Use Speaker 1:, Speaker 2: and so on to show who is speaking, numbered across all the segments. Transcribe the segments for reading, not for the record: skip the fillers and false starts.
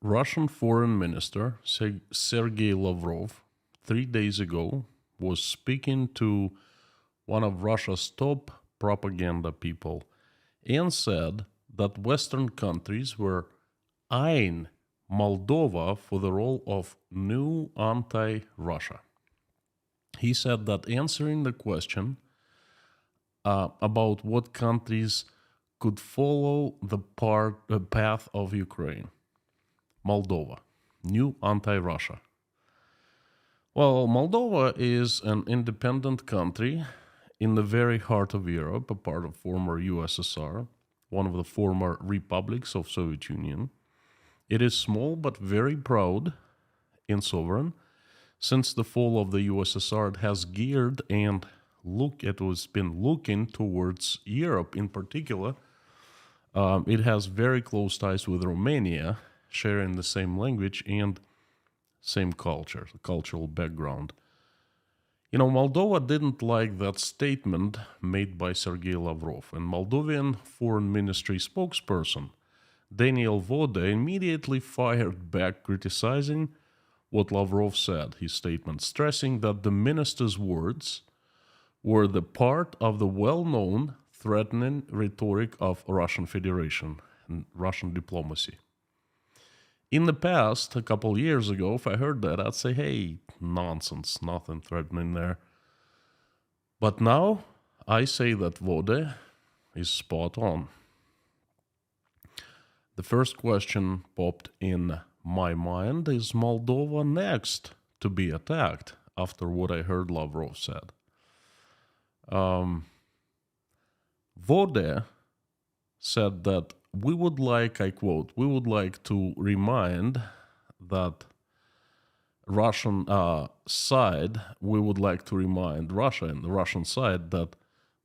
Speaker 1: Russian Foreign Minister Sergei Lavrov 3 days ago was speaking to one of Russia's top propaganda people and said that Western countries were eyeing Moldova for the role of new anti-Russia. He said that answering the question about what countries could follow the path of Ukraine, Moldova, new anti-Russia. Well, Moldova is an independent country in the very heart of Europe, a part of former USSR, one of the former republics of Soviet Union. It is small but very proud and sovereign. Since the fall of the USSR, it has geared and has been looking towards Europe in particular. It has very close ties with Romania, sharing the same language and same culture, cultural background. Moldova didn't like that statement made by Sergei Lavrov, and Moldovan Foreign Ministry spokesperson Daniel Vode immediately fired back, criticizing what Lavrov said, his statement, stressing that the minister's words were the part of the well-known threatening rhetoric of Russian Federation and Russian diplomacy. In the past, a couple years ago, if I heard that, I'd say, hey, nonsense, nothing threatening there. But now, I say that Vode is spot on. The first question popped in my mind, is Moldova next to be attacked after what I heard Lavrov said? Vode said that we would like, I quote, we would like to remind that Russian side, we would like to remind Russia and the Russian side that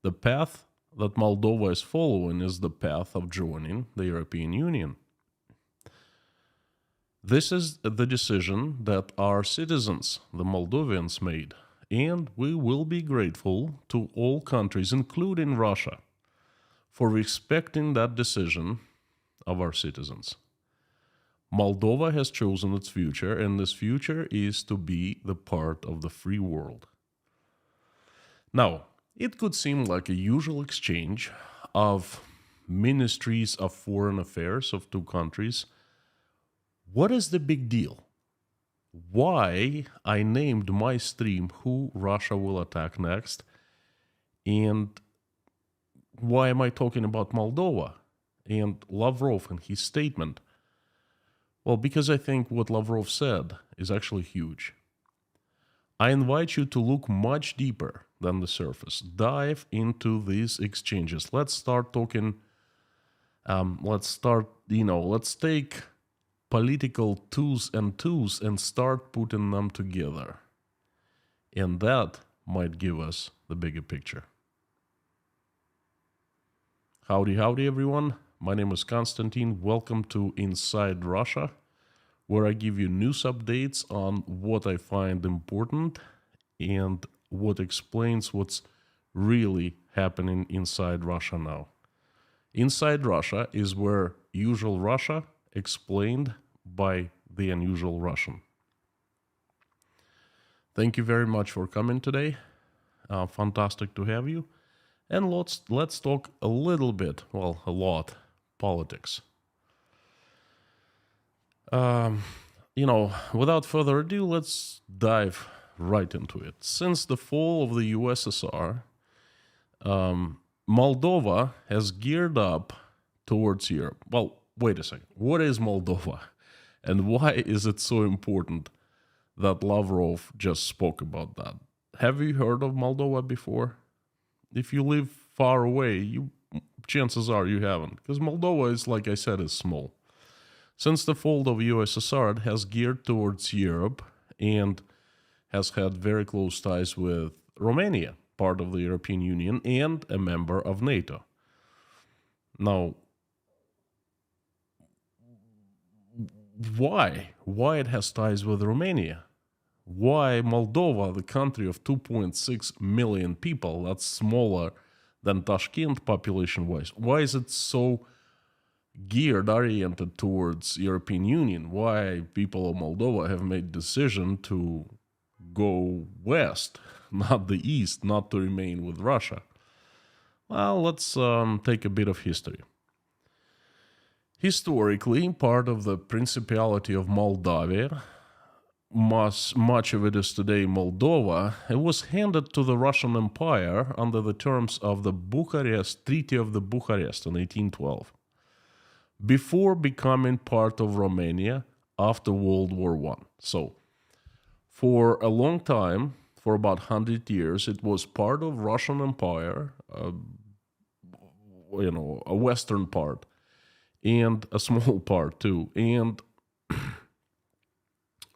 Speaker 1: the path that Moldova is following is the path of joining the European Union. This is the decision that our citizens, the Moldovians, made, and we will be grateful to all countries, including Russia, for respecting that decision of our citizens. Moldova has chosen its future, and this future is to be the part of the free world. Now, it could seem like a usual exchange of ministries of foreign affairs of two countries. What is the big deal? Why I named my stream who Russia will attack next, and why am I talking about Moldova and Lavrov and his statement? Well, because I think what Lavrov said is actually huge. I invite you to look much deeper than the surface. Dive into these exchanges. Let's start talking, let's take political twos and start putting them together. And that might give us the bigger picture. Howdy, everyone. My name is Konstantin. Welcome to Inside Russia, where I give you news updates on what I find important and what explains what's really happening inside Russia now. Inside Russia is where usual Russia explained by the unusual Russian. Thank you very much for coming today. Fantastic to have you. And let's talk a little bit, well, a lot, politics. Without further ado, let's dive right into it. Since the fall of the USSR, Moldova has geared up towards Europe. Well, wait a second. What is Moldova? And why is it so important that Lavrov just spoke about that? Have you heard of Moldova before? If you live far away, chances are you haven't. Because Moldova is, like I said, is small. Since the fall of USSR, it has geared towards Europe and has had very close ties with Romania, part of the European Union and a member of NATO. Now, why? Why it has ties with Romania? Why Moldova, the country of 2.6 million people, that's smaller than Tashkent population-wise, why is it so, geared, oriented towards European Union, why people of Moldova have made decision to go west, not the east, not to remain with Russia. Well, let's take a bit of history. Historically, part of the Principality of Moldavia, much of it is today Moldova, it was handed to the Russian Empire under the terms of the Treaty of the Bucharest in 1812, before becoming part of Romania after World War I. So, for a long time, for about 100 years, it was part of Russian Empire, a western part, and a small part too. And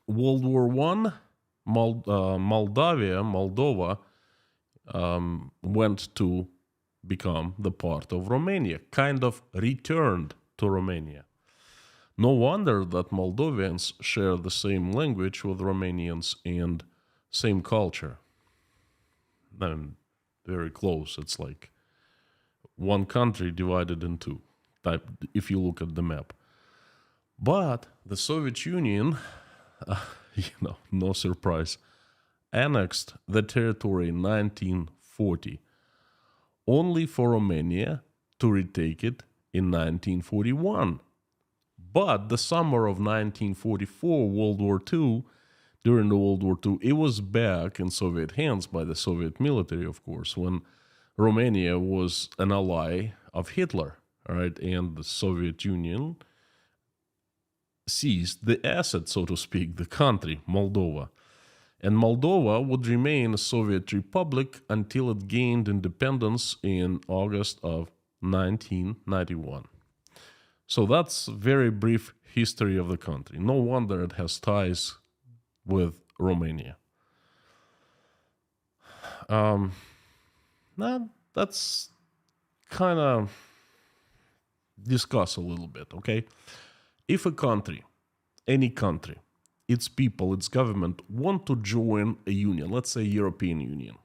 Speaker 1: World War I, Moldova, went to become the part of Romania, kind of returned to Romania. No wonder that Moldovians share the same language with Romanians and same culture. And very close. It's like one country divided in two, if you look at the map. But the Soviet Union, no surprise, annexed the territory in 1940, only for Romania to retake it in 1941. But the summer of 1944, World War II, during the World War II, it was back in Soviet hands by the Soviet military, of course, when Romania was an ally of Hitler, all right, and the Soviet Union seized the asset, so to speak, the country, Moldova. And Moldova would remain a Soviet republic until it gained independence in August of 1991. So that's a very brief history of the country. No wonder it has ties with Romania. That's kind of discuss a little bit, okay? If a country, any country, its people, its government want to join a union, let's say European Union,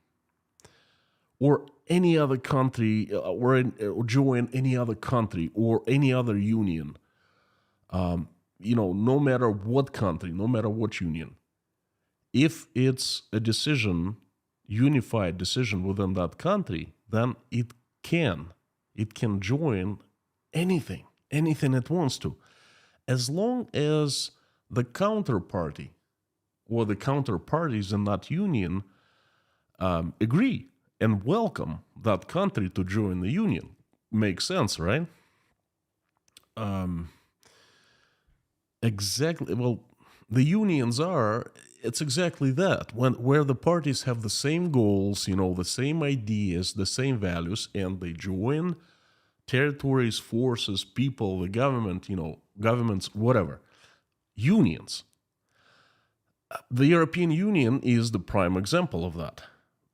Speaker 1: or any other country, or join any other country or any other union, no matter what country, no matter what union, if it's a decision, unified decision within that country, then it can join anything it wants to, as long as the counterparty or the counterparties in that union agree and welcome that country to join the union. Makes sense, right? Exactly. Well, the unions it's exactly that. Where the parties have the same goals, the same ideas, the same values, and they join territories, forces, people, the government, governments, whatever. Unions. The European Union is the prime example of that.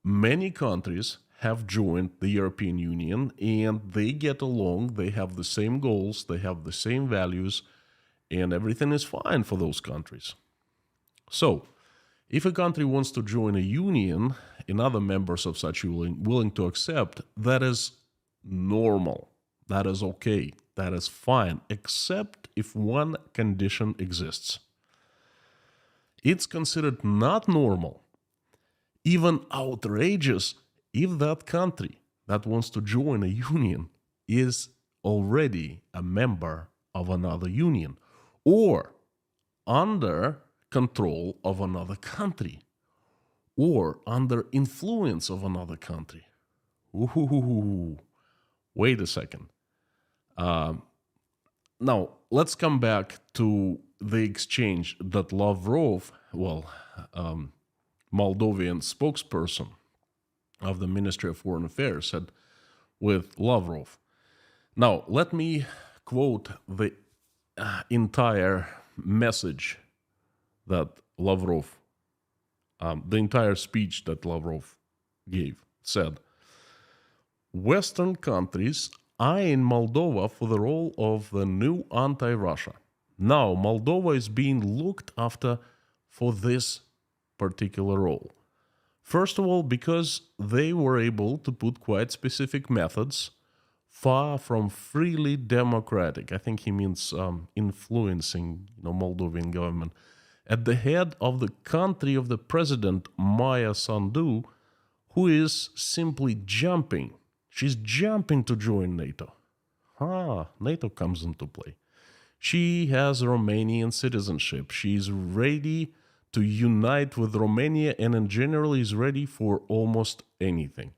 Speaker 1: Many countries have joined the European Union and they get along, they have the same goals, they have the same values, and everything is fine for those countries. So, if a country wants to join a union and other members of such union willing to accept, that is normal. That is okay. That is fine, except if one condition exists. It's considered not normal, even outrageous, if that country that wants to join a union is already a member of another union or under control of another country or under influence of another country. Ooh, wait a second. Now, let's come back to the exchange that Lavrov, Moldovan spokesperson of the Ministry of Foreign Affairs, had with Lavrov. Now, let me quote the entire message that Lavrov, the entire speech that Lavrov gave. Said, Western countries eyeing Moldova for the role of the new anti-Russia. Now, Moldova is being looked after for this particular role. First of all, because they were able to put quite specific methods far from freely democratic. I think he means influencing, Moldovan government. At the head of the country of the president Maya Sandu, who is simply jumping. She's jumping to join NATO. NATO comes into play. She has Romanian citizenship. She's ready to unite with Romania and in general is ready for almost anything.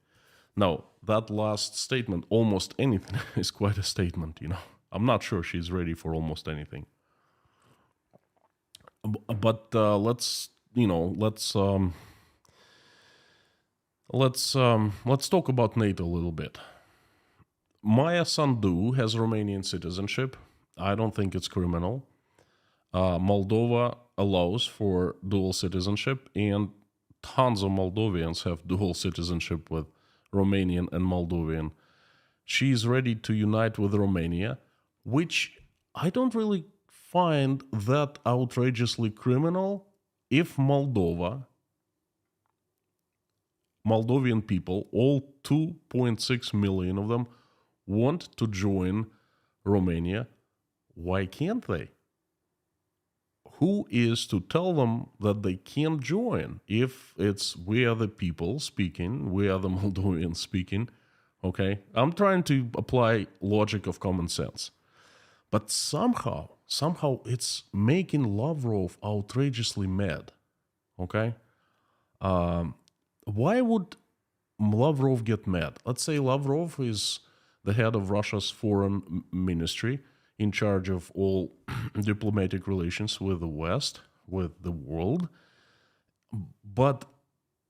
Speaker 1: Now, that last statement, almost anything, is quite a statement, I'm not sure she's ready for almost anything. But let's talk about NATO a little bit. Maya Sandu has Romanian citizenship. I don't think it's criminal. Moldova allows for dual citizenship, and tons of Moldovians have dual citizenship with Romanian and Moldovan. She's ready to unite with Romania, which I don't really find that outrageously criminal if Moldovan people, all 2.6 million of them, want to join Romania. Why can't they? Who is to tell them that they can't join if it's we are the people speaking, we are the Moldovians speaking? Okay, I'm trying to apply logic of common sense. But somehow it's making Lavrov outrageously mad. Okay? Why would Lavrov get mad? Let's say Lavrov is the head of Russia's foreign ministry, in charge of all diplomatic relations with the West, with the world. But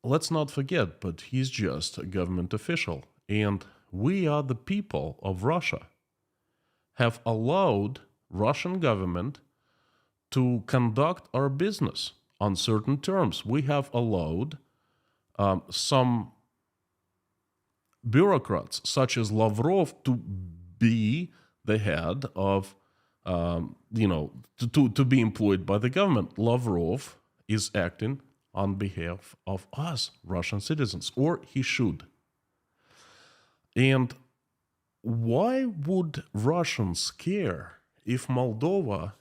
Speaker 1: let's not forget, but he's just a government official. And we are the people of Russia, have allowed Russian government to conduct our business on certain terms. We have allowed some bureaucrats, such as Lavrov, to be the head of, to be employed by the government. Lavrov is acting on behalf of us, Russian citizens, or he should. And why would Russians care if Moldova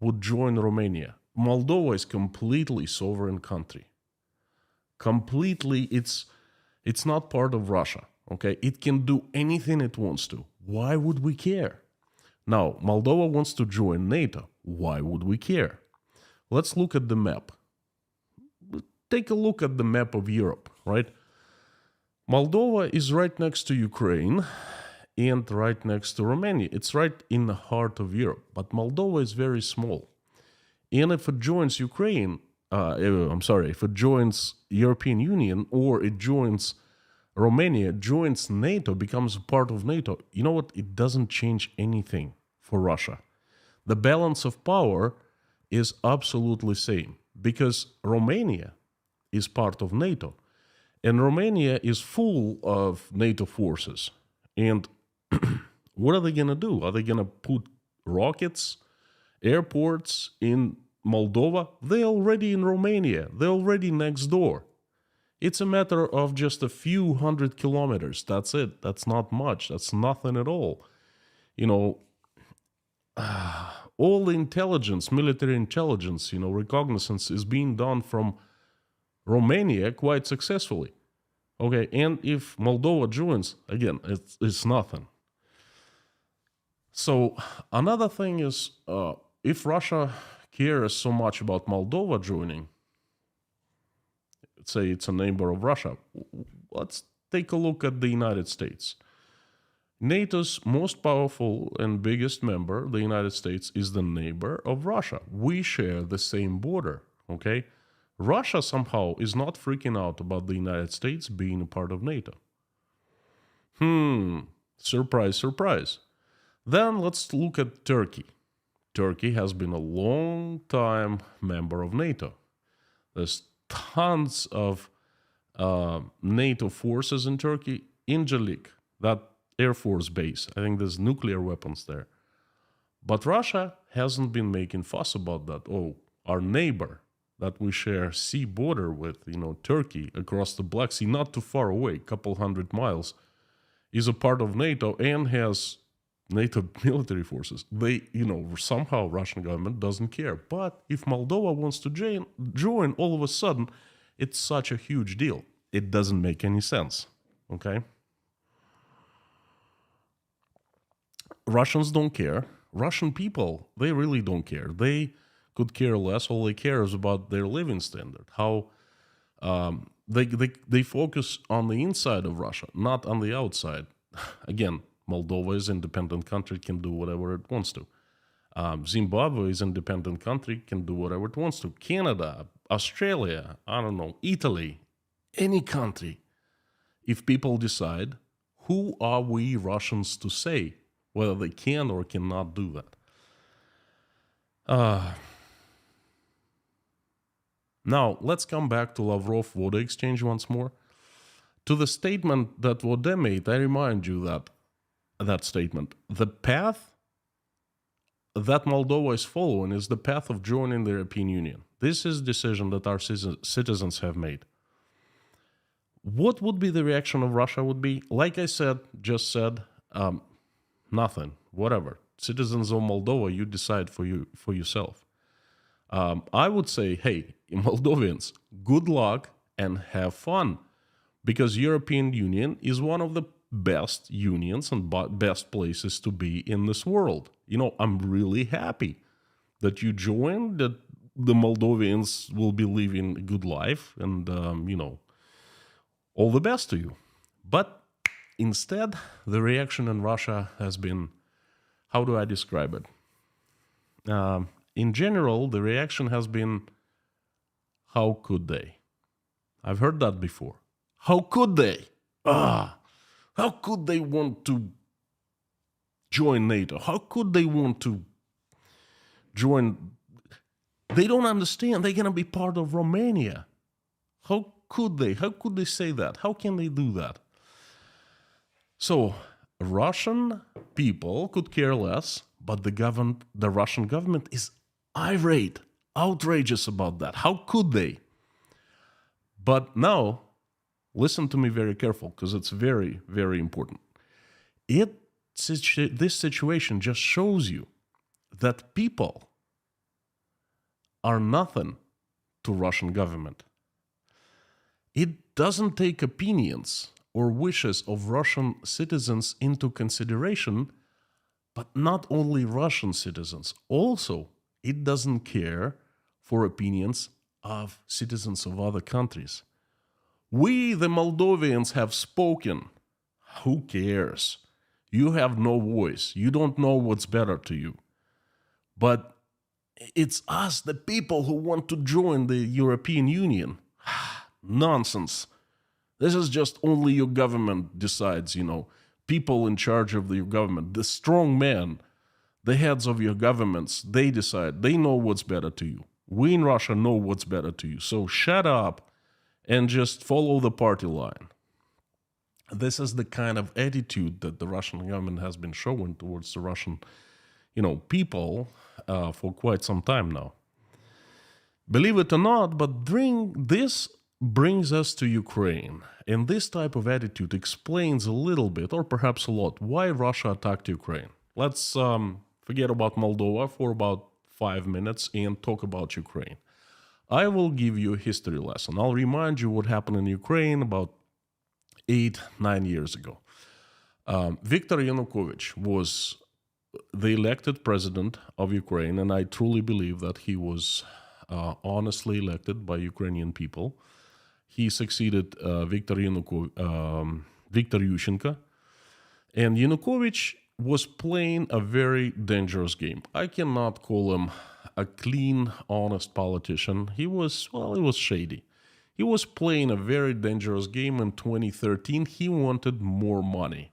Speaker 1: would join Romania? Moldova is completely sovereign country. Completely, it's not part of Russia. Okay, it can do anything it wants to. Why would we care? Now, Moldova wants to join NATO. Why would we care? Let's look at the map. Take a look at the map of Europe, right? Moldova is right next to Ukraine and right next to Romania. It's right in the heart of Europe, but Moldova is very small. And if it joins Ukraine, if it joins European Union or it joins Romania, joins NATO, becomes a part of NATO, you know what? It doesn't change anything for Russia. The balance of power is absolutely same because Romania is part of NATO. And Romania is full of NATO forces. And what are they going to do? Are they going to put rockets, airports in Moldova? They're already in Romania. They're already next door. It's a matter of just a few hundred kilometers. That's it. That's not much. That's nothing at all. All the intelligence, military intelligence, reconnaissance is being done from Romania quite successfully. Okay, and if Moldova joins, again, it's nothing. So another thing is, if Russia cares so much about Moldova joining, let's say it's a neighbor of Russia, let's take a look at the United States. NATO's most powerful and biggest member, the United States, is the neighbor of Russia. We share the same border, okay? Russia somehow is not freaking out about the United States being a part of NATO. Surprise, surprise. Then let's look at Turkey. Turkey has been a long time member of NATO. There's tons of NATO forces in Turkey. Incirlik, that Air Force base, I think there's nuclear weapons there. But Russia hasn't been making fuss about that. Oh, our neighbor that we share sea border with, Turkey, across the Black Sea, not too far away, couple hundred miles, is a part of NATO and has NATO military forces. Somehow Russian government doesn't care. But if Moldova wants to join all of a sudden, it's such a huge deal. It doesn't make any sense. Okay? Russians don't care. Russian people, they really don't care. They could care less. All they care is about their living standard. How they focus on the inside of Russia, not on the outside. Again, Moldova is an independent country, can do whatever it wants to. Zimbabwe is an independent country, can do whatever it wants to. Canada, Australia, I don't know, Italy, any country. If people decide, who are we Russians to say whether they can or cannot do that? Now, let's come back to Lavrov-Voda exchange once more. To the statement that Voda made, I remind you that statement. The path that Moldova is following is the path of joining the European Union. This is a decision that our citizens have made. What would be the reaction of Russia would be? Like I just said, nothing, whatever. Citizens of Moldova, you decide for yourself. I would say, hey, Moldovians, good luck and have fun, because European Union is one of the best unions and best places to be in this world. I'm really happy that you joined, that the Moldovians will be living a good life, and, all the best to you. But instead, the reaction in Russia has been, how do I describe it? In general, the reaction has been, how could they? I've heard that before. How could they? How could they want to join NATO? How could they want to join? They don't understand. They're going to be part of Romania. How could they? How could they say that? How can they do that? So, Russian people could care less, but the Russian government is irate, outrageous about that. How could they? But now, listen to me very careful, because it's very, very important. This situation just shows you that people are nothing to Russian government. It doesn't take opinions or wishes of Russian citizens into consideration, but not only Russian citizens. Also, it doesn't care for opinions of citizens of other countries. We, the Moldovians, have spoken. Who cares? You have no voice. You don't know what's better to you. But it's us, the people, who want to join the European Union. Nonsense. This is just only your government decides, people in charge of your government, the strong men, the heads of your governments, they decide. They know what's better to you. We in Russia know what's better to you. So shut up and just follow the party line. This is the kind of attitude that the Russian government has been showing towards the Russian, people for quite some time now. Believe it or not, but this brings us to Ukraine. And this type of attitude explains a little bit, or perhaps a lot, why Russia attacked Ukraine. Let's forget about Moldova for about 5 minutes and talk about Ukraine. I will give you a history lesson. I'll remind you what happened in Ukraine about 8-9 years ago. Viktor Yanukovych was the elected president of Ukraine, and I truly believe that he was honestly elected by Ukrainian people. He succeeded Viktor Yushchenko, and Yanukovych was playing a very dangerous game. I cannot call him a clean, honest politician. He was shady. He was playing a very dangerous game in 2013. He wanted more money.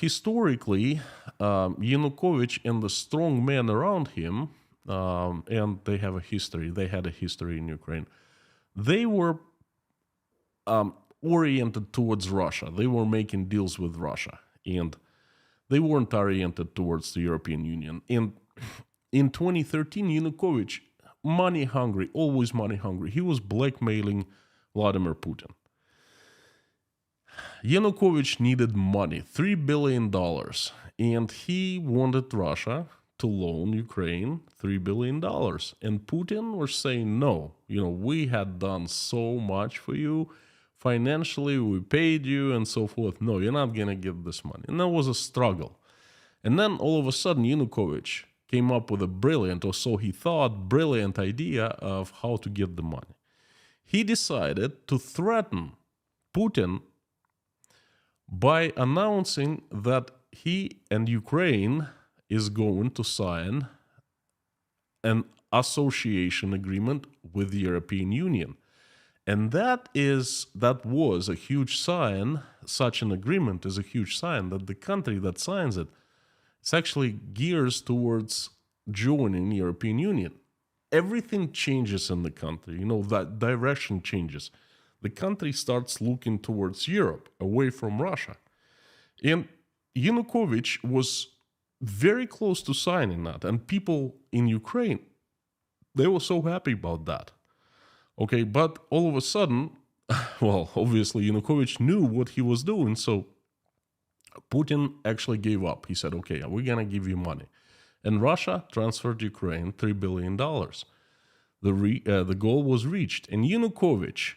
Speaker 1: Historically, Yanukovych and the strong men around him, and they had a history in Ukraine, they were oriented towards Russia. They were making deals with Russia, and they weren't oriented towards the European Union. And in 2013, Yanukovych, money hungry, always money hungry, he was blackmailing Vladimir Putin. Yanukovych needed money, $3 billion, and he wanted Russia to loan Ukraine $3 billion. And Putin was saying, no, we had done so much for you. Financially, we paid you and so forth. No, you're not going to get this money. And that was a struggle. And then all of a sudden, Yanukovych came up with a brilliant, or so he thought, brilliant idea of how to get the money. He decided to threaten Putin by announcing that he and Ukraine is going to sign an association agreement with the European Union. And that was a huge sign, such an agreement is a huge sign that the country that signs it actually gears towards joining the European Union. Everything changes in the country, that direction changes. The country starts looking towards Europe, away from Russia. And Yanukovych was very close to signing that. And people in Ukraine, they were so happy about that. Okay, but all of a sudden, well, obviously Yanukovych knew what he was doing, so Putin actually gave up. He said, okay, we're going to give you money. And Russia transferred Ukraine $3 billion. The goal was reached. And Yanukovych,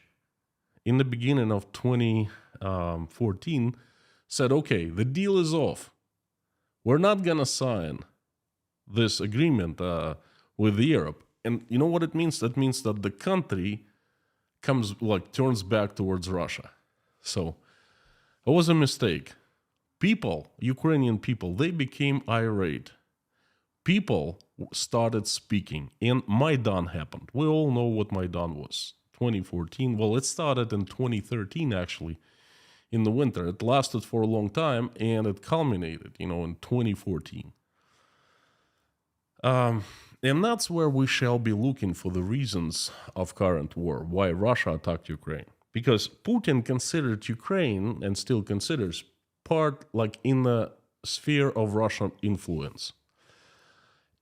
Speaker 1: in the beginning of 2014, said, okay, the deal is off. We're not going to sign this agreement with Europe. And you know what it means? That means that the country turns back towards Russia. So it was a mistake. Ukrainian people, they became irate. People started speaking, and Maidan happened. We all know what Maidan was. 2014. Well, it started in 2013, actually, in the winter. It lasted for a long time, and it culminated, in 2014. And that's where we shall be looking for the reasons of current war, why Russia attacked Ukraine. Because Putin considered Ukraine, and still considers, part in the sphere of Russian influence.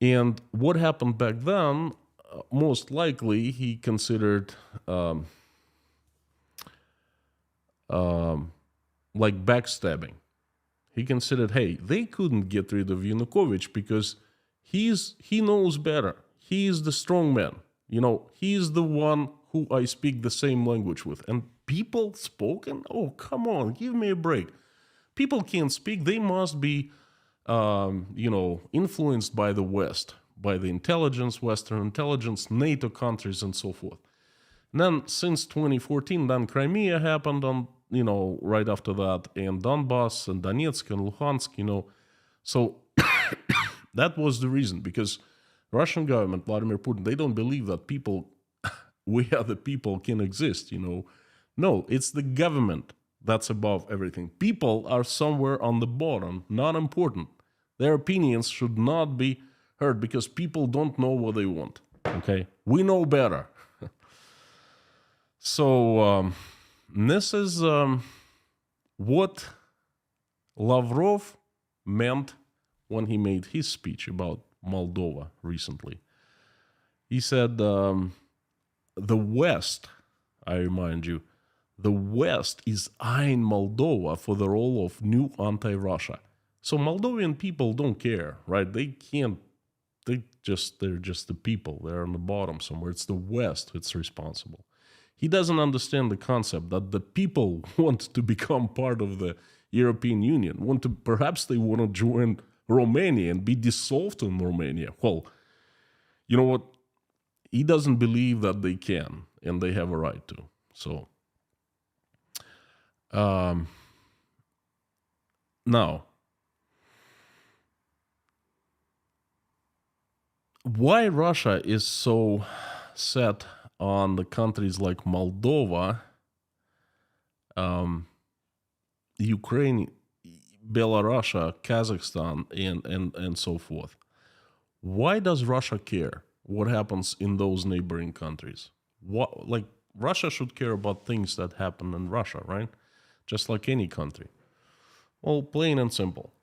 Speaker 1: And what happened back then, most likely he considered backstabbing. He considered, hey, they couldn't get rid of Yanukovych because he knows better. He is the strong man. He is the one who I speak the same language with. And people spoken? Oh, come on, give me a break. People can't speak. They must be, influenced by the West, by the intelligence, Western intelligence, NATO countries, and so forth. And then since 2014, then Crimea happened right after that, and Donbass and Donetsk and Luhansk, So that was the reason, because Russian government, Vladimir Putin, they don't believe that we other people can exist, No, it's the government that's above everything. People are somewhere on the bottom, not important. Their opinions should not be heard because people don't know what they want. Okay? We know better. So this is what Lavrov meant when he made his speech about Moldova recently. He said, the West, I remind you, the West is eyeing Moldova for the role of new anti-Russia. So Moldovan people don't care, right? They're just the people. They're on the bottom somewhere. It's the West that's responsible. He doesn't understand the concept that the people want to become part of the European Union. Perhaps they want to join Romania and be dissolved in Romania. Well, you know what? He doesn't believe that they can, and they have a right to. So now, why Russia is so set on the countries like Moldova, Ukraine, Belarus, Kazakhstan, and so forth. Why does Russia care what happens in those neighboring countries? Russia should care about things that happen in Russia, right? Just like any country. Well, plain and simple.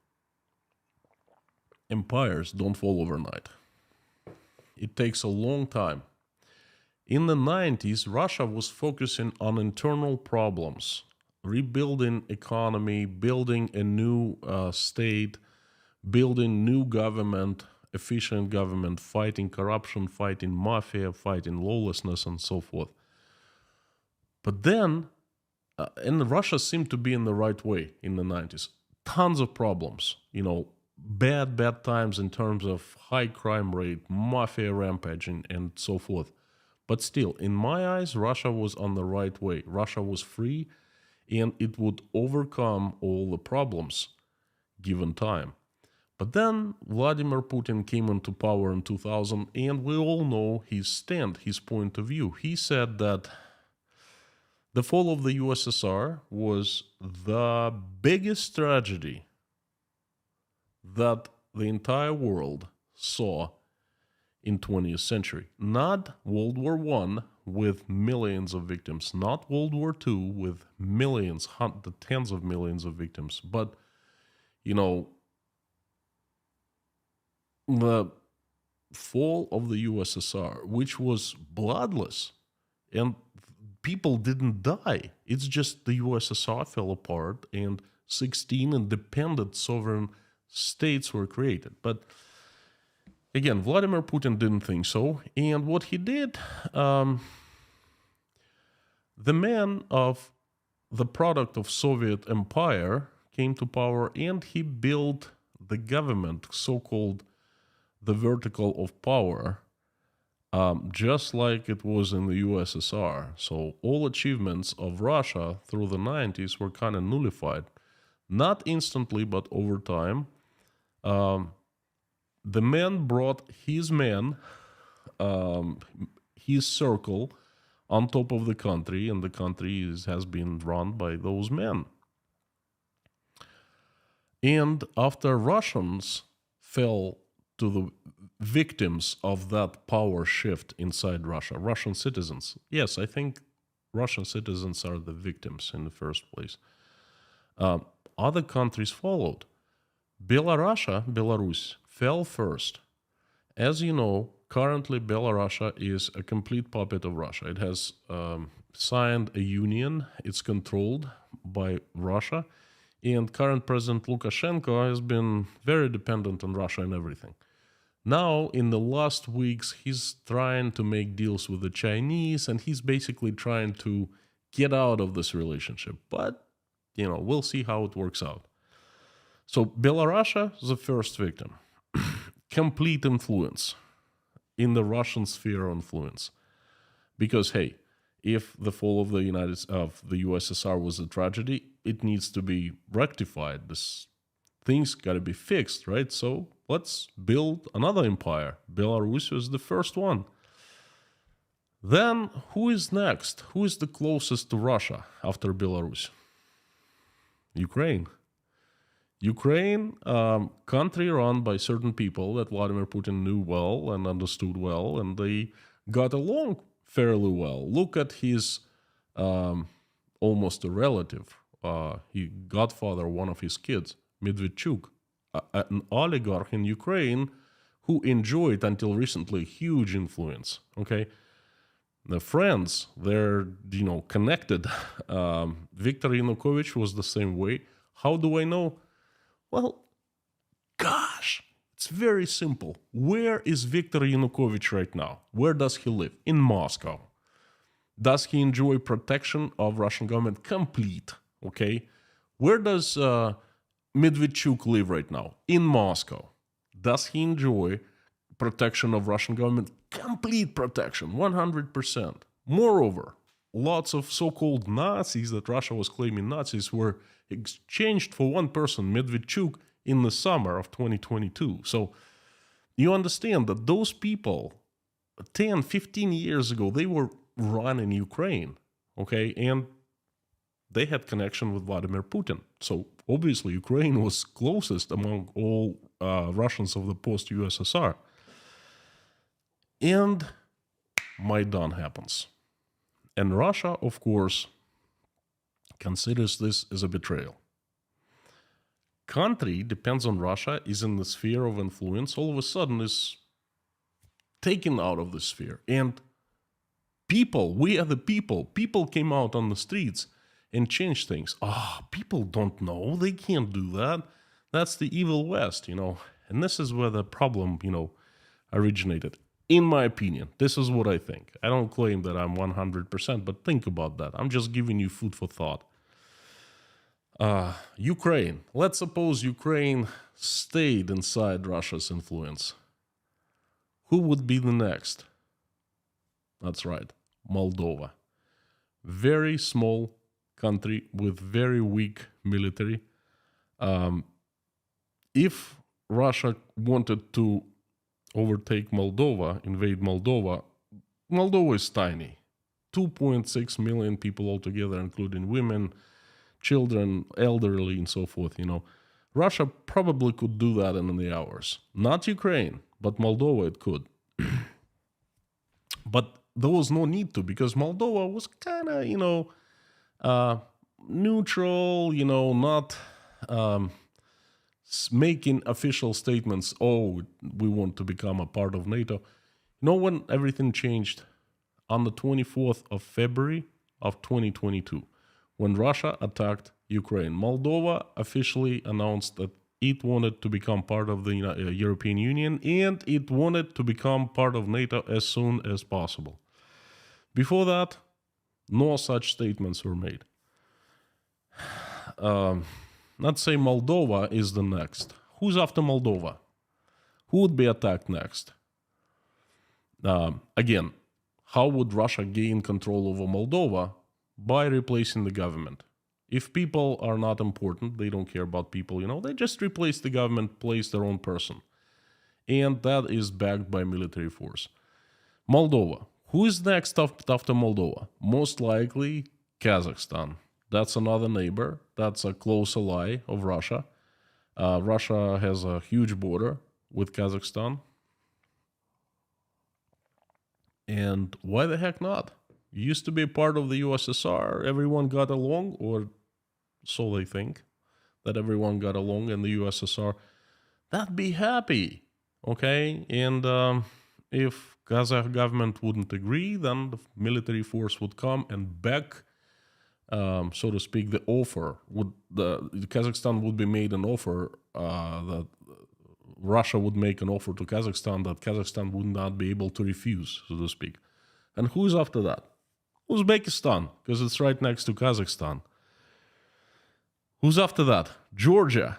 Speaker 1: Empires don't fall overnight. It takes a long time. In the 90s, Russia was focusing on internal problems rebuilding economy, building a new state, building new government, efficient government, fighting corruption, fighting mafia, fighting lawlessness, and so forth. But then, and Russia seemed to be in the right way in the 90s. Tons of problems, bad times in terms of high crime rate, mafia rampaging, and so forth. But still, in my eyes, Russia was on the right way. Russia was free, and it would overcome all the problems given time. But then Vladimir Putin came into power in 2000, and we all know his stand, his point of view. He said that the fall of the USSR was the biggest tragedy that the entire world saw in 20th century. Not World War I with millions of victims, not World War II with millions, tens of millions of victims, but, the fall of the USSR, which was bloodless, and people didn't die. It's just the USSR fell apart and 16 independent sovereign states were created. But again, Vladimir Putin didn't think so. And what he did, the man of the product of Soviet Empire came to power, and he built the government, so-called the vertical of power, just like it was in the USSR. So all achievements of Russia through the 90s were kind of nullified. Not instantly, but over time. The man brought his men, his circle, on top of the country, and the country has been run by those men. And after Russians fell to the victims of that power shift inside Russia, Russian citizens. Yes, I think Russian citizens are the victims in the first place. Other countries followed. Belarus fell first. As you know, currently Belarus is a complete puppet of Russia. It has signed a union. It's controlled by Russia. And current President Lukashenko has been very dependent on Russia and everything. Now, in the last weeks, he's trying to make deals with the Chinese, and he's basically trying to get out of this relationship. But, we'll see how it works out. So, Belarus is the first victim. Complete influence in the Russian sphere of influence. Because, hey, if the fall of the USSR was a tragedy, it needs to be rectified. Things got to be fixed, right? So let's build another empire. Belarus was the first one. Then who is next? Who is the closest to Russia after Belarus? Ukraine. Ukraine, country run by certain people that Vladimir Putin knew well and understood well, and they got along fairly well. Look at his almost a relative, godfather, one of his kids, Medvedchuk, an oligarch in Ukraine who enjoyed until recently huge influence. Okay, the friends, they're connected. Viktor Yanukovych was the same way. How do I know? Well, gosh, it's very simple. Where is Viktor Yanukovych right now? Where does he live? In Moscow. Does he enjoy protection of Russian government? Complete. Okay. Where does Medvedchuk live right now? In Moscow. Does he enjoy protection of Russian government? Complete protection, 100%. Moreover, lots of so-called Nazis that Russia was claiming Nazis were exchanged for one person, Medvedchuk, in the summer of 2022. So you understand that those people 10, 15 years ago, they were running Ukraine, okay? And they had connection with Vladimir Putin. So obviously Ukraine was closest among all Russians of the post-USSR. And Maidan happens. And Russia, of course, considers this as a betrayal. Country depends on Russia, is in the sphere of influence, all of a sudden is taken out of the sphere. And people, we are the people came out on the streets and change things. People don't know. They can't do that. That's the evil West, And this is where the problem, originated. In my opinion, this is what I think. I don't claim that I'm 100%, but think about that. I'm just giving you food for thought. Ukraine. Let's suppose Ukraine stayed inside Russia's influence. Who would be the next? That's right, Moldova. Very small country with very weak military. If Russia wanted to overtake Moldova, invade Moldova, Moldova is tiny. 2.6 million people altogether, including women, children, elderly, and so forth, Russia probably could do that in the hours. Not Ukraine, but Moldova it could. But there was no need to, because Moldova was kind of, neutral, not making official statements, we want to become a part of NATO. When everything changed? On the 24th of February of 2022, when Russia attacked Ukraine. Moldova officially announced that it wanted to become part of the European Union, and it wanted to become part of NATO as soon as possible. Before that, no such statements were made. Let's say Moldova is the next. Who's after Moldova? Who would be attacked next? Again, how would Russia gain control over Moldova? By replacing the government. If people are not important, they don't care about people, they just replace the government, place their own person. And that is backed by military force. Moldova. Who is next after Moldova? Most likely Kazakhstan. That's another neighbor. That's a close ally of Russia. Russia has a huge border with Kazakhstan. And why the heck not? Used to be part of the USSR. Everyone got along, or so they think, that everyone got along in the USSR. That'd be happy, okay? And if Kazakh government wouldn't agree, then the military force would come and back, so to speak, the offer. Kazakhstan would be made an offer that Russia would make an offer to Kazakhstan that Kazakhstan would not be able to refuse, so to speak. And who's after that? Uzbekistan, because it's right next to Kazakhstan. Who's after that? Georgia.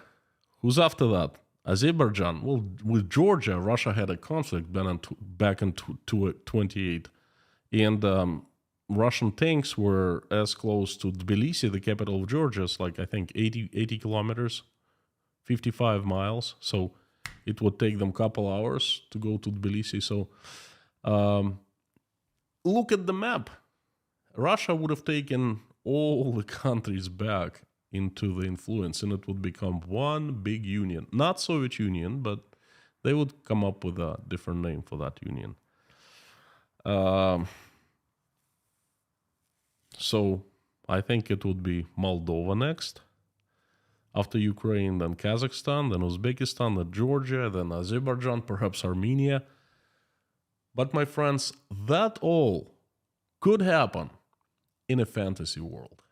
Speaker 1: Who's after that? Azerbaijan. Well, with Georgia, Russia had a conflict back in 28. And Russian tanks were as close to Tbilisi, the capital of Georgia, as I think 80 kilometers, 55 miles. So it would take them a couple hours to go to Tbilisi. So look at the map. Russia would have taken all the countries back into the influence, and it would become one big union. Not Soviet Union, but they would come up with a different name for that union. So I think it would be Moldova next. After Ukraine, then Kazakhstan, then Uzbekistan, then Georgia, then Azerbaijan, perhaps Armenia. But my friends, that all could happen in a fantasy world.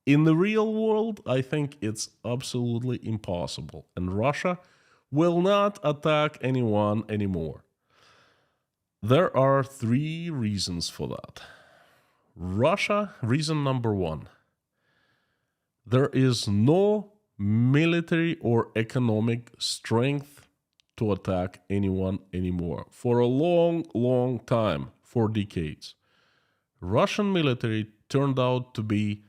Speaker 1: In the real world, I think it's absolutely impossible. And Russia will not attack anyone anymore. There are 3 reasons for that. Reason number 1. There is no military or economic strength to attack anyone anymore for a long, long time, for decades. Russian military turned out to be,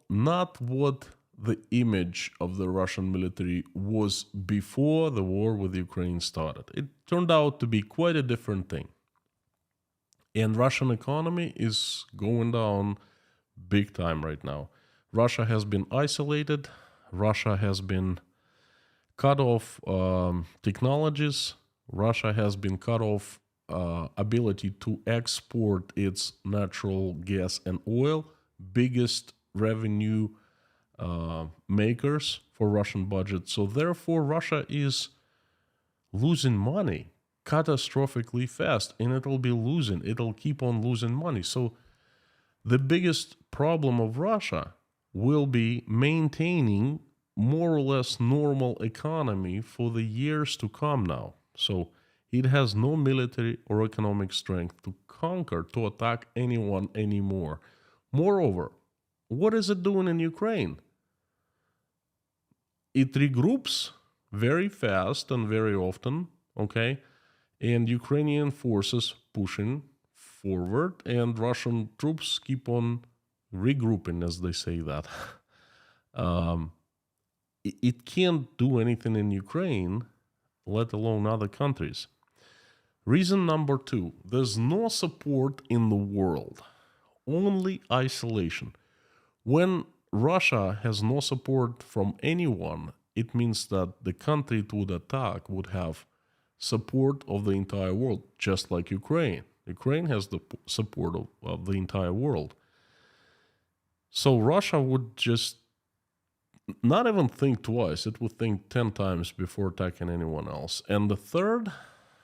Speaker 1: not what the image of the Russian military was before the war with Ukraine started. It turned out to be quite a different thing. And Russian economy is going down big time right now. Russia has been isolated. Russia has been cut off technologies. Russia has been cut off ability to export its natural gas and oil, biggest revenue makers for Russian budget. So therefore, Russia is losing money catastrophically fast, and it'll keep on losing money. So The biggest problem of Russia will be maintaining more or less normal economy for the years to come now. So it has no military or economic strength to conquer, to attack anyone anymore. Moreover, what is it doing in Ukraine? It regroups very fast and very often, okay? And Ukrainian forces pushing forward, and Russian troops keep on regrouping, as they say that. um, it can't do anything in Ukraine, let alone other countries. Reason number two, there's no support in the world, only isolation. When Russia has no support from anyone, it means that the country it would attack would have support of the entire world, just like Ukraine. Ukraine has the support of the entire world. So Russia would just not even think twice. It would think 10 times before attacking anyone else. And the third,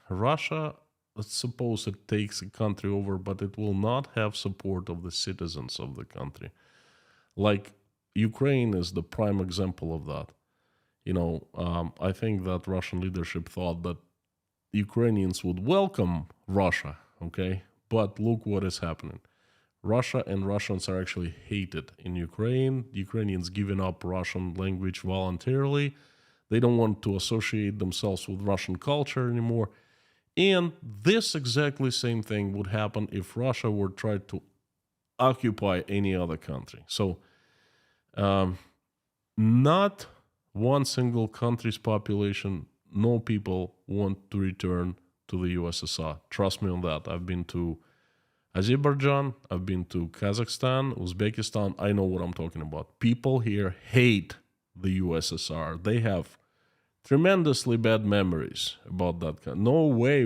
Speaker 1: Russia, let's suppose it takes a country over, but it will not have support of the citizens of the country. Like Ukraine is the prime example of that. I think that Russian leadership thought that Ukrainians would welcome Russia, okay? But look what is happening. Russia and Russians are actually hated in Ukraine. The Ukrainians giving up Russian language voluntarily. They don't want to associate themselves with Russian culture anymore. And this exactly same thing would happen if Russia were tried to occupy any other country. So not one single country's population, no people want to return to the USSR. Trust me on that. I've been to Azerbaijan, I've been to Kazakhstan, Uzbekistan. I know what I'm talking about. People here hate the USSR. They have tremendously bad memories about that. No way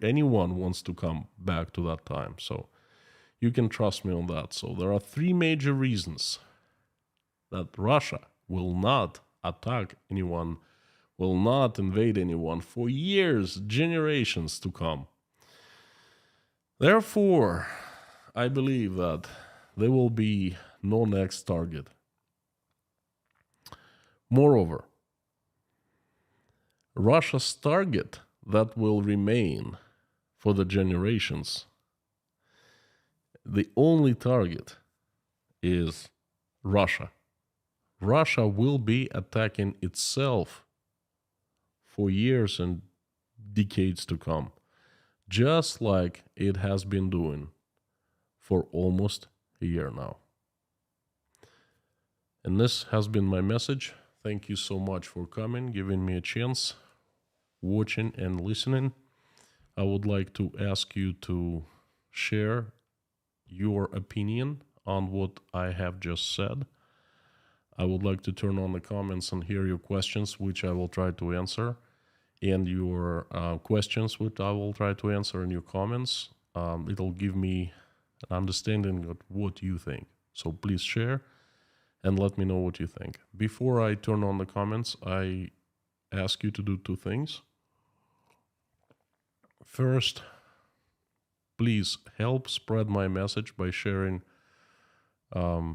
Speaker 1: anyone wants to come back to that time. So you can trust me on that. So there are three major reasons that Russia will not attack anyone, will not invade anyone for years, generations to come. Therefore, I believe that there will be no next target. Moreover, Russia's target that will remain for the generations, the only target is Russia. Russia will be attacking itself for years and decades to come, just like it has been doing for almost a year now. And this has been my message. Thank you so much for coming, giving me a chance, watching and listening. I would like to ask you to share your opinion on what I have just said. I would like to turn on the comments and hear your questions, which I will try to answer, and your questions, which I will try to answer in your comments. It'll give me an understanding of what you think. So please share and let me know what you think. Before I turn on the comments, I ask you to do two things. First, please help spread my message by sharing,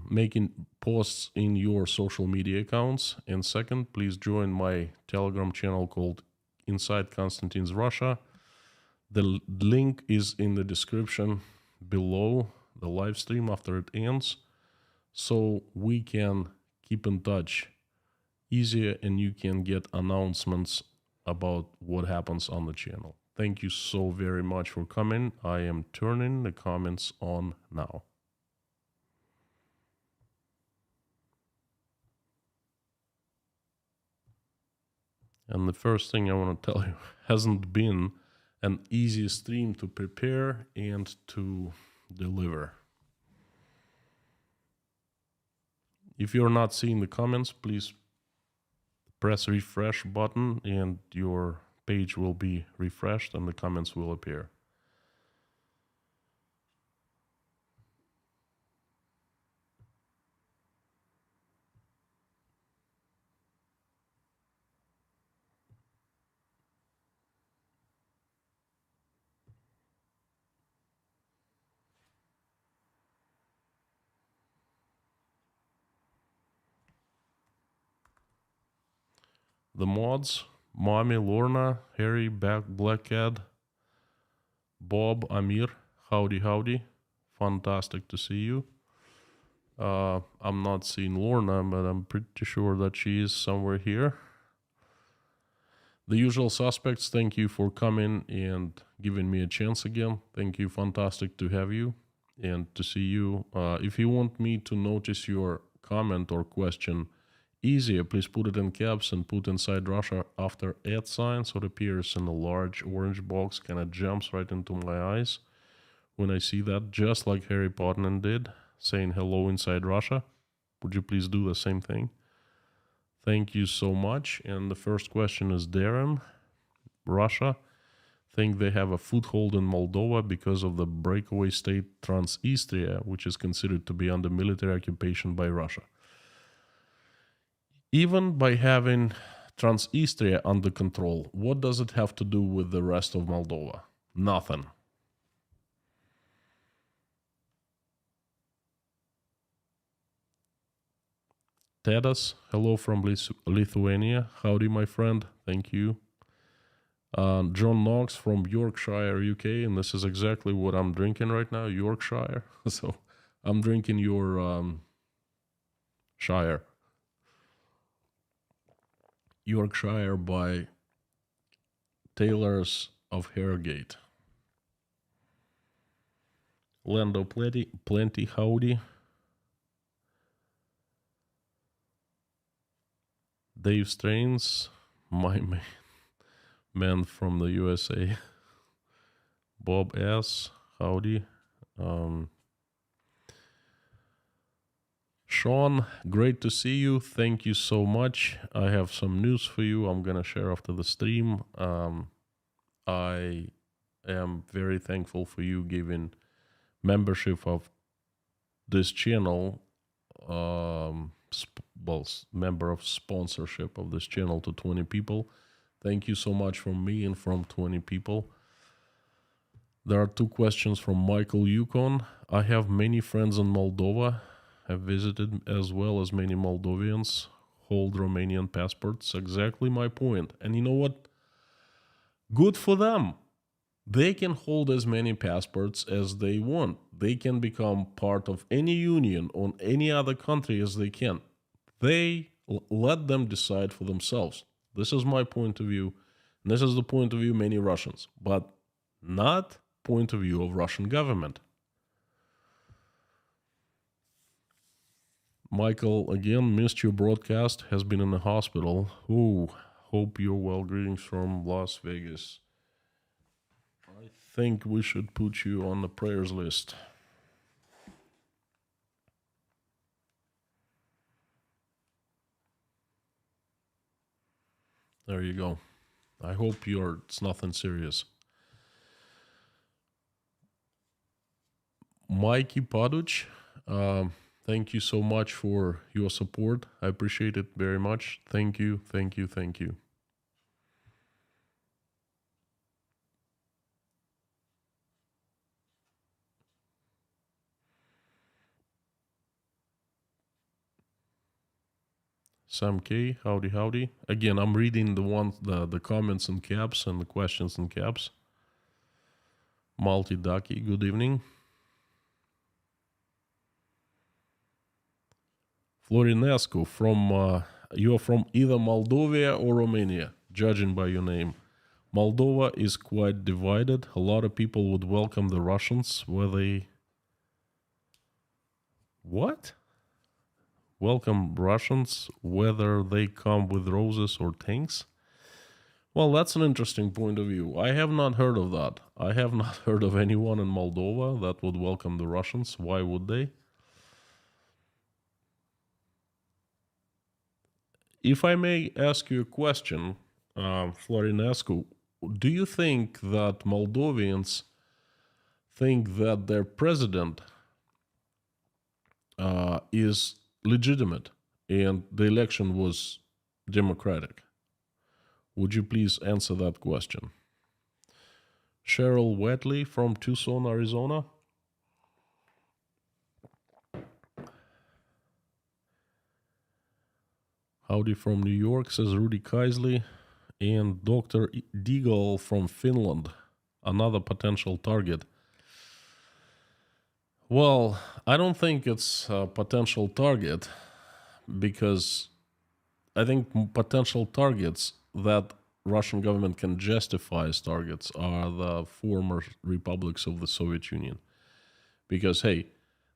Speaker 1: making posts in your social media accounts. And second, please join my Telegram channel called Inside Konstantin's Russia. The link is in the description below the live stream after it ends, so we can keep in touch easier and you can get announcements about what happens on the channel. Thank you so very much for coming. I am turning the comments on now. And the first thing I want to tell you, hasn't been an easy stream to prepare and to deliver. If you're not seeing the comments, please press refresh button and your page will be refreshed and the comments will appear. the mods, Mommy, Lorna, Harry, Black Cat, Bob, Amir, howdy. Fantastic to see you. I'm not seeing Lorna, but I'm pretty sure that she is somewhere here. The usual suspects, thank you for coming and giving me a chance again. Thank you, fantastic to have you and to see you. If you want me to notice your comment or question easier, please put it in caps and put inside Russia after @ so it appears in a large orange box, kind of jumps right into my eyes when I see that, just like Harry Potter did, saying hello inside Russia. Would you please do the same thing? Thank you so much. And the first question is Darren. Russia think they have a foothold in Moldova because of the breakaway state Transnistria, which is considered to be under military occupation by Russia. Even by having Transnistria under control, what does it have to do with the rest of Moldova? Nothing. Tadas, hello from Lithuania. Howdy, my friend. Thank you. John Knox from Yorkshire, UK, and this is exactly what I'm drinking right now, Yorkshire. So I'm drinking your Shire. Yorkshire by Taylors of Harrogate. Lando Plenty, howdy. Dave Strains, my man from the USA. Bob S, howdy. Sean, great to see you. Thank you so much. I have some news for you I'm going to share after the stream. I am very thankful for you giving membership of this channel, member of sponsorship of this channel to 20 people. Thank you so much from me and from 20 people. There are 2 questions from Michael Yukon. I have many friends in Moldova. Have visited as well as many Moldovians hold Romanian passports. Exactly my point. And you know what? Good for them. They can hold as many passports as they want. They can become part of any union or any other country as they can. They let them decide for themselves. This is my point of view. And this is the point of view of many Russians, but not point of view of Russian government. Michael, again, missed your broadcast, has been in the hospital. Ooh, hope you're well. Greetings from Las Vegas. I think we should put you on the prayers list. There you go. I hope it's nothing serious. Mikey Paduch, thank you so much for your support. I appreciate it very much. Thank you. Sam K, howdy. Again, I'm reading the comments in caps and the questions in caps. Malti Daki, good evening. Florinescu, you're from either Moldova or Romania, judging by your name. Moldova is quite divided. A lot of people would welcome the Russians where they... What? Welcome Russians whether they come with roses or tanks? Well, that's an interesting point of view. I have not heard of that. I have not heard of anyone in Moldova that would welcome the Russians. Why would they? If I may ask you a question, Florinescu, do you think that Moldovians think that their president is legitimate and the election was democratic? Would you please answer that question? Cheryl Wetley from Tucson, Arizona. Howdy from New York, says Rudy Kaisley. And Dr. Deagle from Finland, another potential target. Well, I don't think it's a potential target because I think potential targets that Russian government can justify as targets are the former republics of the Soviet Union. Because, hey,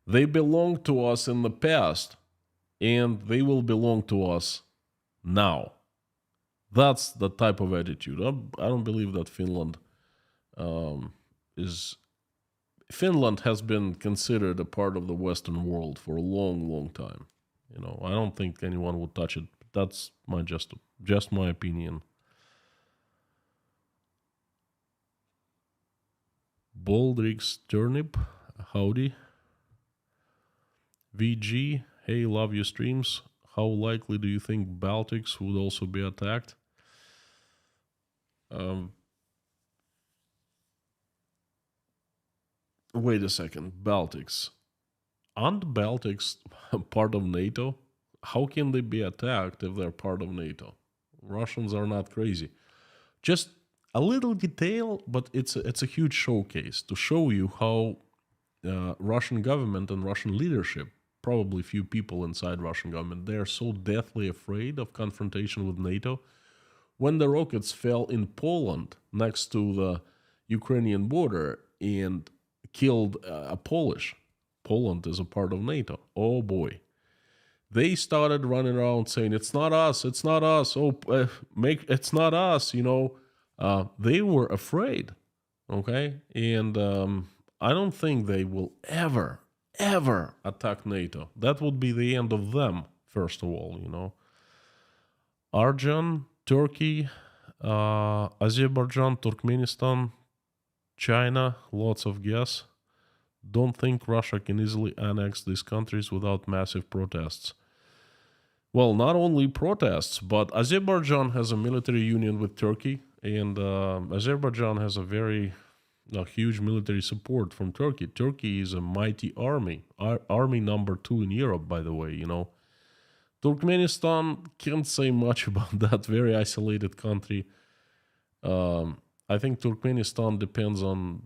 Speaker 1: they belonged to us in the past and they will belong to us now. That's the type of attitude. I don't believe that Finland is... Finland has been considered a part of the Western world for a long, long time. I don't think anyone would touch it. That's just my opinion. Baldrick's Turnip, howdy. VG, hey, love your streams. How likely do you think Baltics would also be attacked? Wait a second, Baltics. Aren't Baltics part of NATO? How can they be attacked if they're part of NATO? Russians are not crazy. Just a little detail, but it's a huge showcase to show you how Russian government and Russian leadership, probably few people inside Russian government, they're so deathly afraid of confrontation with NATO. When the rockets fell in Poland next to the Ukrainian border and killed a Polish, Poland is a part of NATO. Oh boy. They started running around saying, it's not us, it's not us. It's not us, They were afraid, okay? And I don't think they will ever attack NATO. That would be the end of them, first of all, Arjan, Turkey, Azerbaijan, Turkmenistan, China, lots of guess. Don't think Russia can easily annex these countries without massive protests. Well, not only protests, but Azerbaijan has a military union with Turkey, and Azerbaijan has a very huge military support from Turkey. Turkey is a mighty army, army number 2 in Europe, by the way, Turkmenistan, can't say much about that, very isolated country. I think Turkmenistan depends on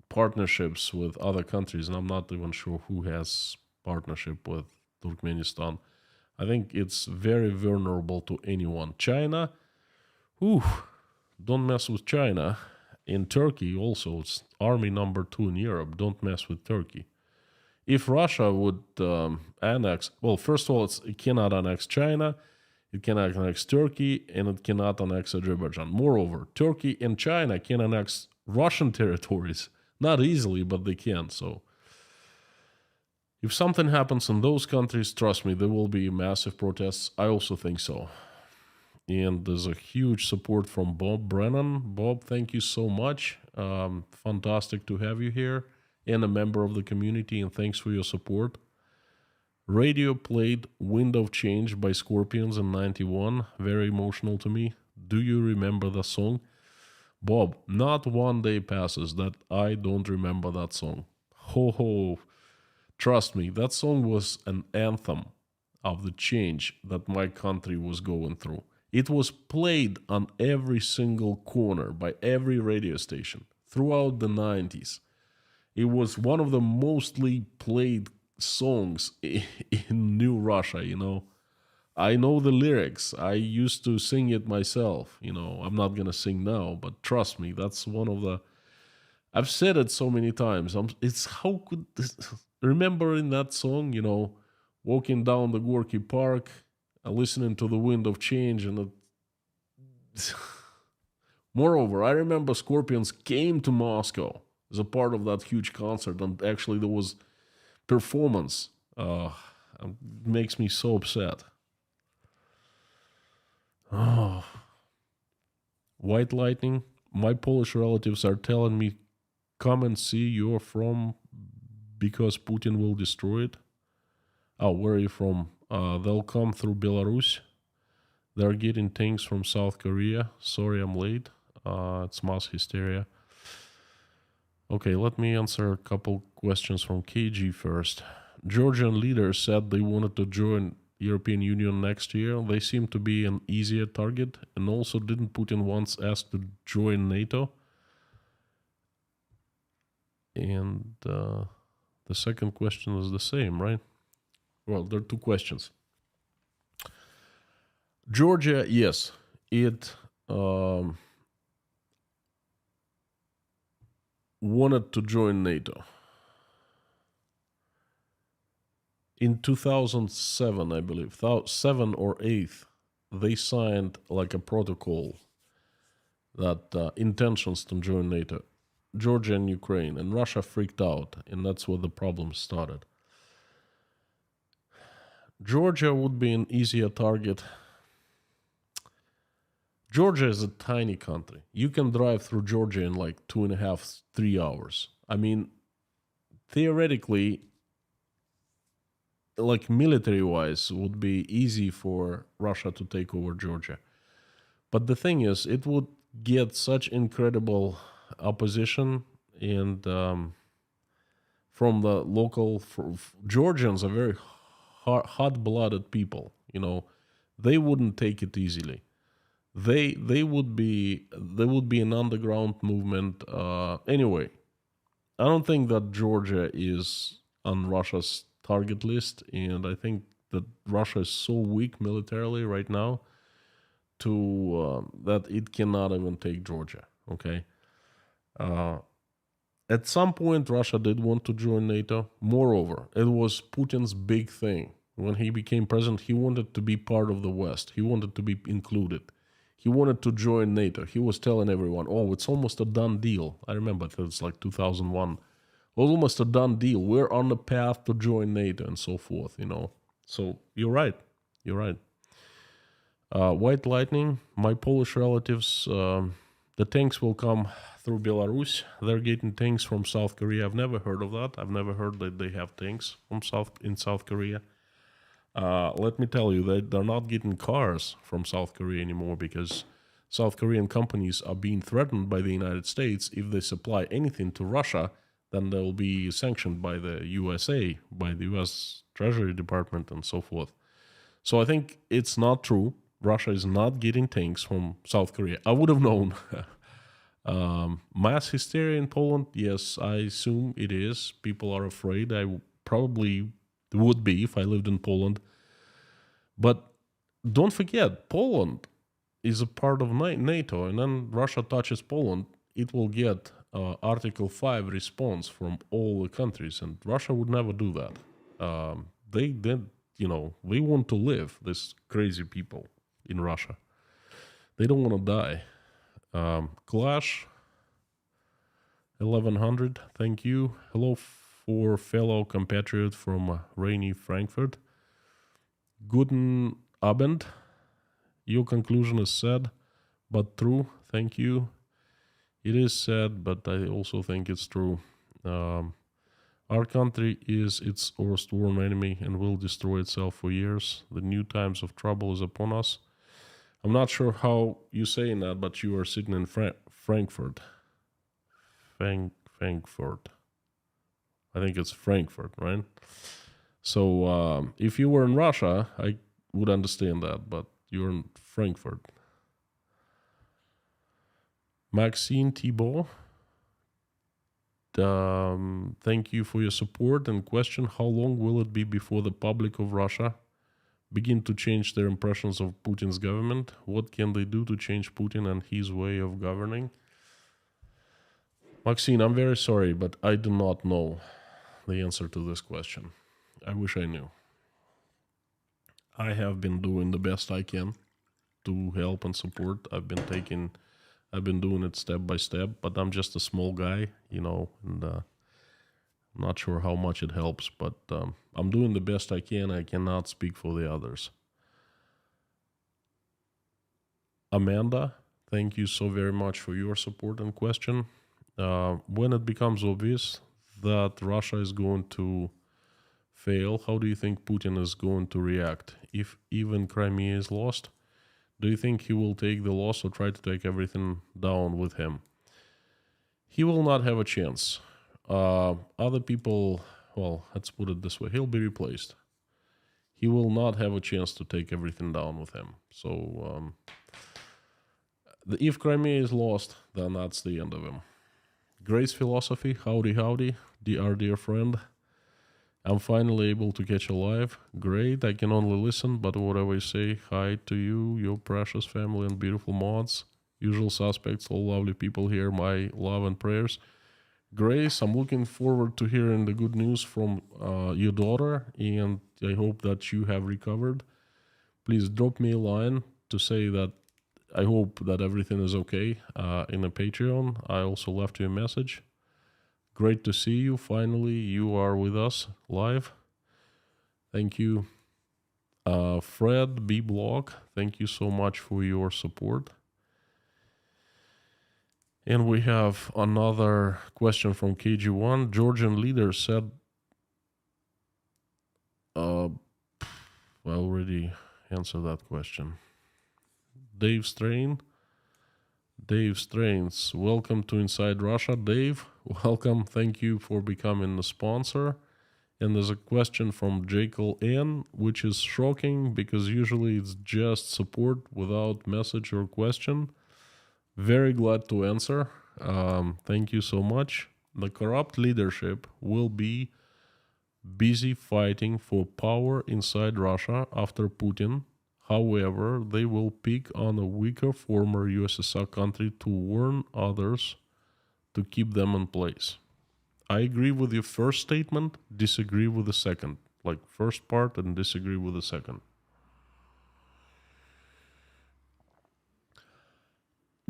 Speaker 1: partnerships with other countries, and I'm not even sure who has partnership with Turkmenistan. I think it's very vulnerable to anyone. China, don't mess with China. In Turkey also, it's army number 2 in Europe. Don't mess with Turkey. If Russia would annex, well, first of all, it cannot annex China, it cannot annex Turkey, and it cannot annex Azerbaijan. Moreover, Turkey and China can annex Russian territories. Not easily, but they can. So if something happens in those countries, trust me, there will be massive protests. I also think so. And there's a huge support from Bob Brennan. Bob, thank you so much. Fantastic to have you here and a member of the community, and thanks for your support. Radio played Wind of Change by Scorpions in 91. Very emotional to me. Do you remember the song? Bob, not one day passes that I don't remember that song. Ho. Trust me, that song was an anthem of the change that my country was going through. It was played on every single corner by every radio station throughout the 90s. It was one of the mostly played songs in New Russia, I know the lyrics. I used to sing it myself, I'm not going to sing now, but trust me, that's one of the... I've said it so many times. It's how could... Remembering that song, walking down the Gorky Park, listening to the Wind of Change, and moreover, I remember Scorpions came to Moscow as a part of that huge concert, and actually there was performance. It makes me so upset. White Lightning, my Polish relatives are telling me, come and see you're from, because Putin will destroy it. Oh, where are you from? They'll come through Belarus. They're getting things from South Korea. Sorry I'm late. It's mass hysteria. Okay, let me answer a couple questions from KG first. Georgian leaders said they wanted to join European Union next year. They seem to be an easier target. And also, didn't Putin once ask to join NATO? And the second question is the same, right? Well, there are two questions. Georgia, yes, it wanted to join NATO. In 2007, I believe, 7 or 8, they signed like a protocol that intentions to join NATO. Georgia and Ukraine, and Russia freaked out, and that's where the problem started. Georgia would be an easier target. Georgia is a tiny country. You can drive through Georgia in like 2.5, 3 hours. I mean, theoretically, like military-wise, would be easy for Russia to take over Georgia. But the thing is, it would get such incredible opposition, and from the local Georgians are very hot-blooded people. You know, they wouldn't take it easily. They would be an underground movement. Anyway, I don't think that Georgia is on Russia's target list, and I think that Russia is so weak militarily right now to that it cannot even take Georgia. Okay. At some point, Russia did want to join NATO. Moreover, it was Putin's big thing. When he became president, he wanted to be part of the West. He wanted to be included. He wanted to join NATO. He was telling everyone, oh, it's almost a done deal. I remember it was like 2001. It was almost a done deal. We're on the path to join NATO and so forth, you know. So you're right. You're right. White Lightning, my Polish relatives, the tanks will come through Belarus. They're getting tanks from South Korea. I've never heard of that. I've never heard that they have tanks from South Korea. Let me tell you that they're not getting cars from South Korea anymore because South Korean companies are being threatened by the United States. If they supply anything to Russia, then they'll be sanctioned by the USA, by the US Treasury Department and so forth. So I think it's not true. Russia is not getting tanks from South Korea. I would have known. Mass hysteria in Poland, yes, I assume it is. People are afraid. I probably would be if I lived in Poland. But don't forget, Poland is a part of NATO, and then Russia touches Poland, it will get Article 5 response from all the countries, and Russia would never do that. They want to live, these crazy people in Russia. They don't want to die. Clash 1100, thank you. Hello for fellow compatriot from rainy Frankfurt. Guten Abend. Your conclusion is sad, but true. Thank you. It is sad, but I also think it's true. Our country is its worst worm enemy and will destroy itself for years. The new times of trouble is upon us. I'm not sure how you saying that, but you are sitting in Frankfurt. Frankfurt. I think it's Frankfurt, right? So if you were in Russia, I would understand that, but you're in Frankfurt. Maxine Thibault, thank you for your support and question. How long will it be before the public of Russia begin to change their impressions of Putin's government? What can they do to change Putin and his way of governing? Maxine, I'm very sorry, but I do not know the answer to this question. I wish I knew. I have been doing the best I can to help and support. I've been doing it step by step, but I'm just a small guy, and I'm not sure how much it helps, but I'm doing the best I can. I cannot speak for the others. Amanda, thank you so very much for your support and question. When it becomes obvious that Russia is going to fail, how do you think Putin is going to react? If even Crimea is lost, do you think he will take the loss or try to take everything down with him? He will not have a chance. Other people, well, let's put it this way, he'll be replaced. he will not have a chance to take everything down with him. So if Crimea is lost, then that's the end of him. Grace Philosophy, howdy, howdy, our dear friend. I'm finally able to catch a live. Great, I can only listen, but whatever you say, hi to you, your precious family and beautiful mods. Usual suspects, all lovely people here, my love and prayers. Grace, I'm looking forward to hearing the good news from your daughter, and I hope that you have recovered. Please drop me a line to say that I hope that everything is okay in a Patreon. I also left you a message. Great to see you. Finally, you are with us live. Thank you. Fred B. Block, thank you so much for your support. And we have another question from KG1. Georgian leader said, I already answered that question. Dave Strains, welcome to Inside Russia. Dave, welcome. Thank you for becoming a sponsor. And there's a question from Jekyll N, which is shocking because usually it's just support without message or question. Very glad to answer. Thank you so much. The corrupt leadership will be busy fighting for power inside Russia after Putin. However, they will pick on a weaker former USSR country to warn others to keep them in place. I agree with your first statement, disagree with the second. Like first part and disagree with the second.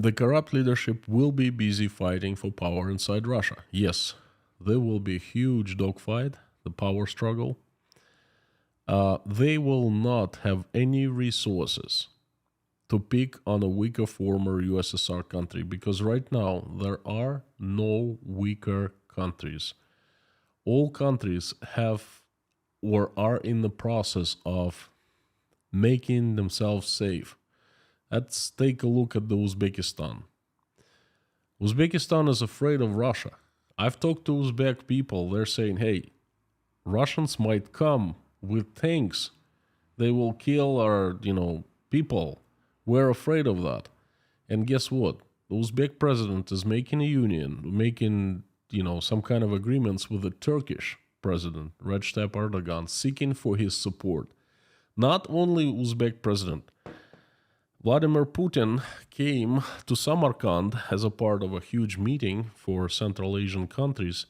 Speaker 1: The corrupt leadership will be busy fighting for power inside Russia. Yes, there will be a huge dogfight, the power struggle. They will not have any resources to pick on a weaker former USSR country because right now there are no weaker countries. All countries have or are in the process of making themselves safe. Let's take a look at the Uzbekistan. Uzbekistan is afraid of Russia. I've talked to Uzbek people. They're saying, hey, Russians might come with tanks. They will kill our, people. We're afraid of that. And guess what? The Uzbek president is making a union, making, some kind of agreements with the Turkish president, Recep Erdogan, seeking for his support. Not only Uzbek president. Vladimir Putin came to Samarkand as a part of a huge meeting for Central Asian countries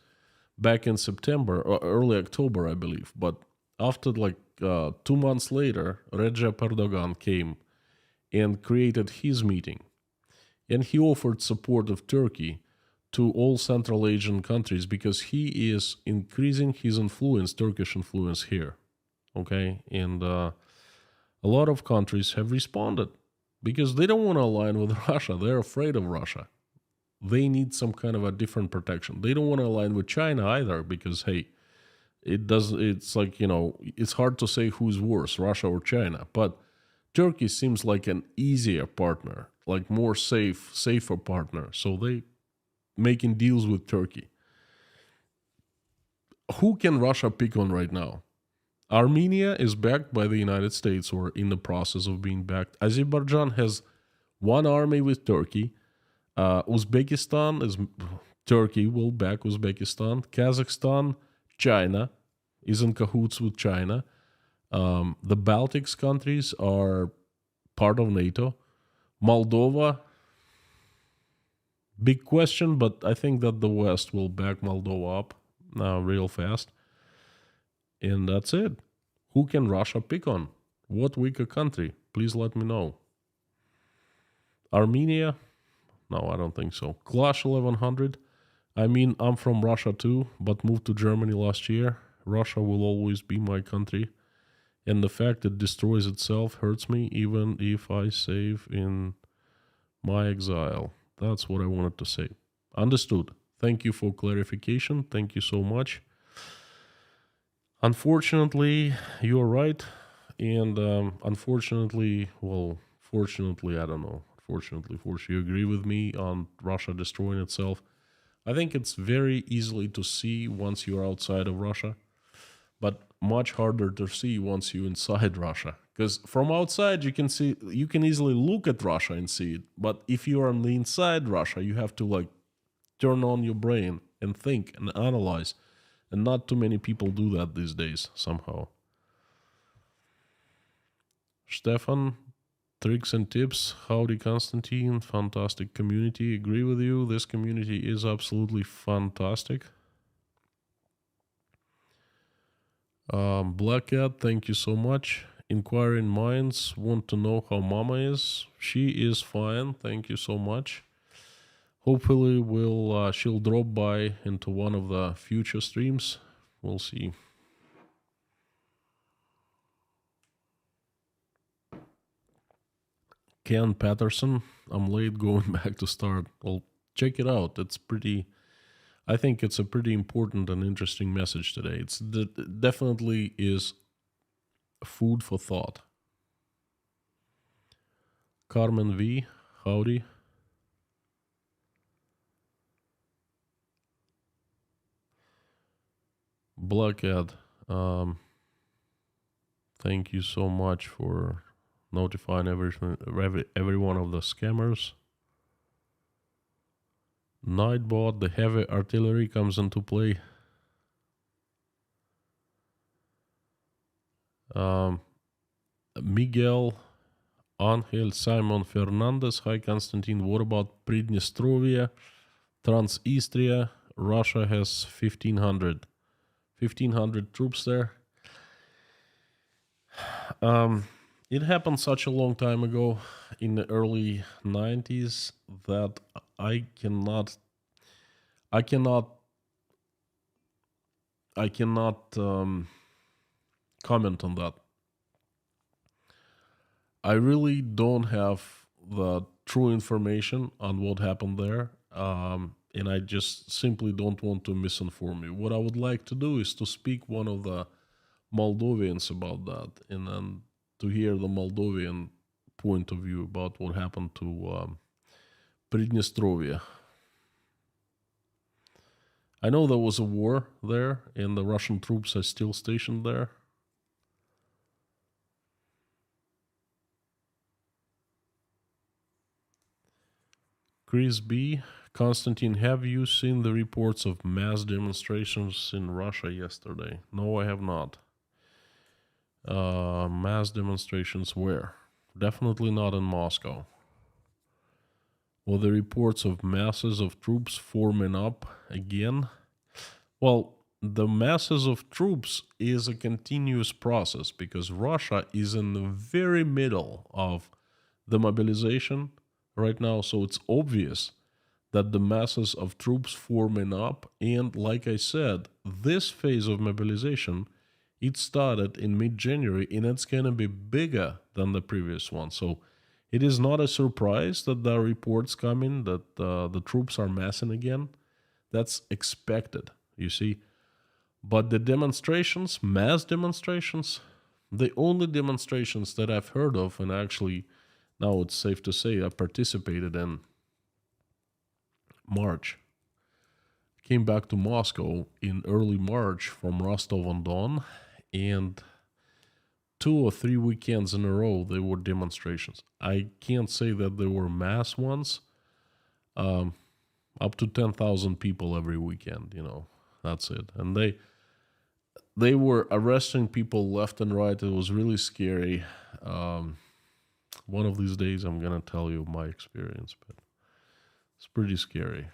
Speaker 1: back in September, or early October, I believe. But after 2 months later, Recep Erdogan came and created his meeting. And he offered support of Turkey to all Central Asian countries because he is increasing his influence, Turkish influence here. Okay? And a lot of countries have responded because they don't want to align with Russia. They're afraid of Russia. They need some kind of a different protection. They don't want to align with China either because, hey, it's hard to say who's worse, Russia or China. But Turkey seems like an easier partner, like more safer partner. So they making deals with Turkey. Who can Russia pick on right now? Armenia is backed by the United States or in the process of being backed. Azerbaijan has one army with Turkey. Turkey will back Uzbekistan. Kazakhstan, China is in cahoots with China. The Baltics countries are part of NATO. Moldova, big question, but I think that the West will back Moldova up now real fast. And that's it. Who can Russia pick on? What weaker country? Please let me know. Armenia? No, I don't think so. Clash 1100? I'm from Russia too, but moved to Germany last year. Russia will always be my country. And the fact it destroys itself hurts me even if I save in my exile. That's what I wanted to say. Understood. Thank you for clarification. Thank you so much. Unfortunately, you're right. And fortunately, I don't know. Fortunately, you agree with me on Russia destroying itself. I think it's very easily to see once you're outside of Russia. But much harder to see once you're inside Russia. Because from outside you can easily look at Russia and see it. But if you're on the inside Russia, you have to like turn on your brain and think and analyze. And not too many people do that these days somehow. Stefan, tricks and tips. Howdy, Konstantin. Fantastic community. Agree with you. This community is absolutely fantastic. Black Cat, thank you so much. Inquiring minds want to know how Mama is. She is fine. Thank you so much. Hopefully, she'll drop by into one of the future streams. We'll see. Ken Patterson, I'm late going back to start. Well, check it out. I think it's a pretty important and interesting message today. It definitely is food for thought. Carmen V, howdy. Blackhead, thank you so much for notifying every one of the scammers. Nightbot, the heavy artillery comes into play. Miguel Angel Simon Fernandez. Hi, Konstantin. What about Pridnestrovia, Transnistria? Russia has 1,500 troops there. It happened such a long time ago in the early 90s that I cannot comment on that. I really don't have the true information on what happened there, and I just simply don't want to misinform you. What I would like to do is to speak one of the Moldovians about that, and then to hear the Moldovan point of view about what happened to Pridnestrovia. I know there was a war there, and the Russian troops are still stationed there. Chris B. Konstantin, have you seen the reports of mass demonstrations in Russia yesterday? No, I have not. Mass demonstrations where? Definitely not in Moscow. Were the reports of masses of troops forming up again? Well, the masses of troops is a continuous process because Russia is in the very middle of the mobilization right now, so it's obvious that the masses of troops forming up, and like I said, this phase of mobilization, it started in mid-January, and it's going to be bigger than the previous one. So it is not a surprise that there are reports coming that the troops are massing again. That's expected, you see. But the demonstrations, mass demonstrations, the only demonstrations that I've heard of, and actually now it's safe to say I participated in March. Came back to Moscow in early March from Rostov-on-Don, and 2 or 3 weekends in a row there were demonstrations. I can't say that there were mass ones. Up to 10,000 people every weekend, that's it. And they were arresting people left and right. It was really scary. One of these days I'm going to tell you my experience, but it's pretty scary.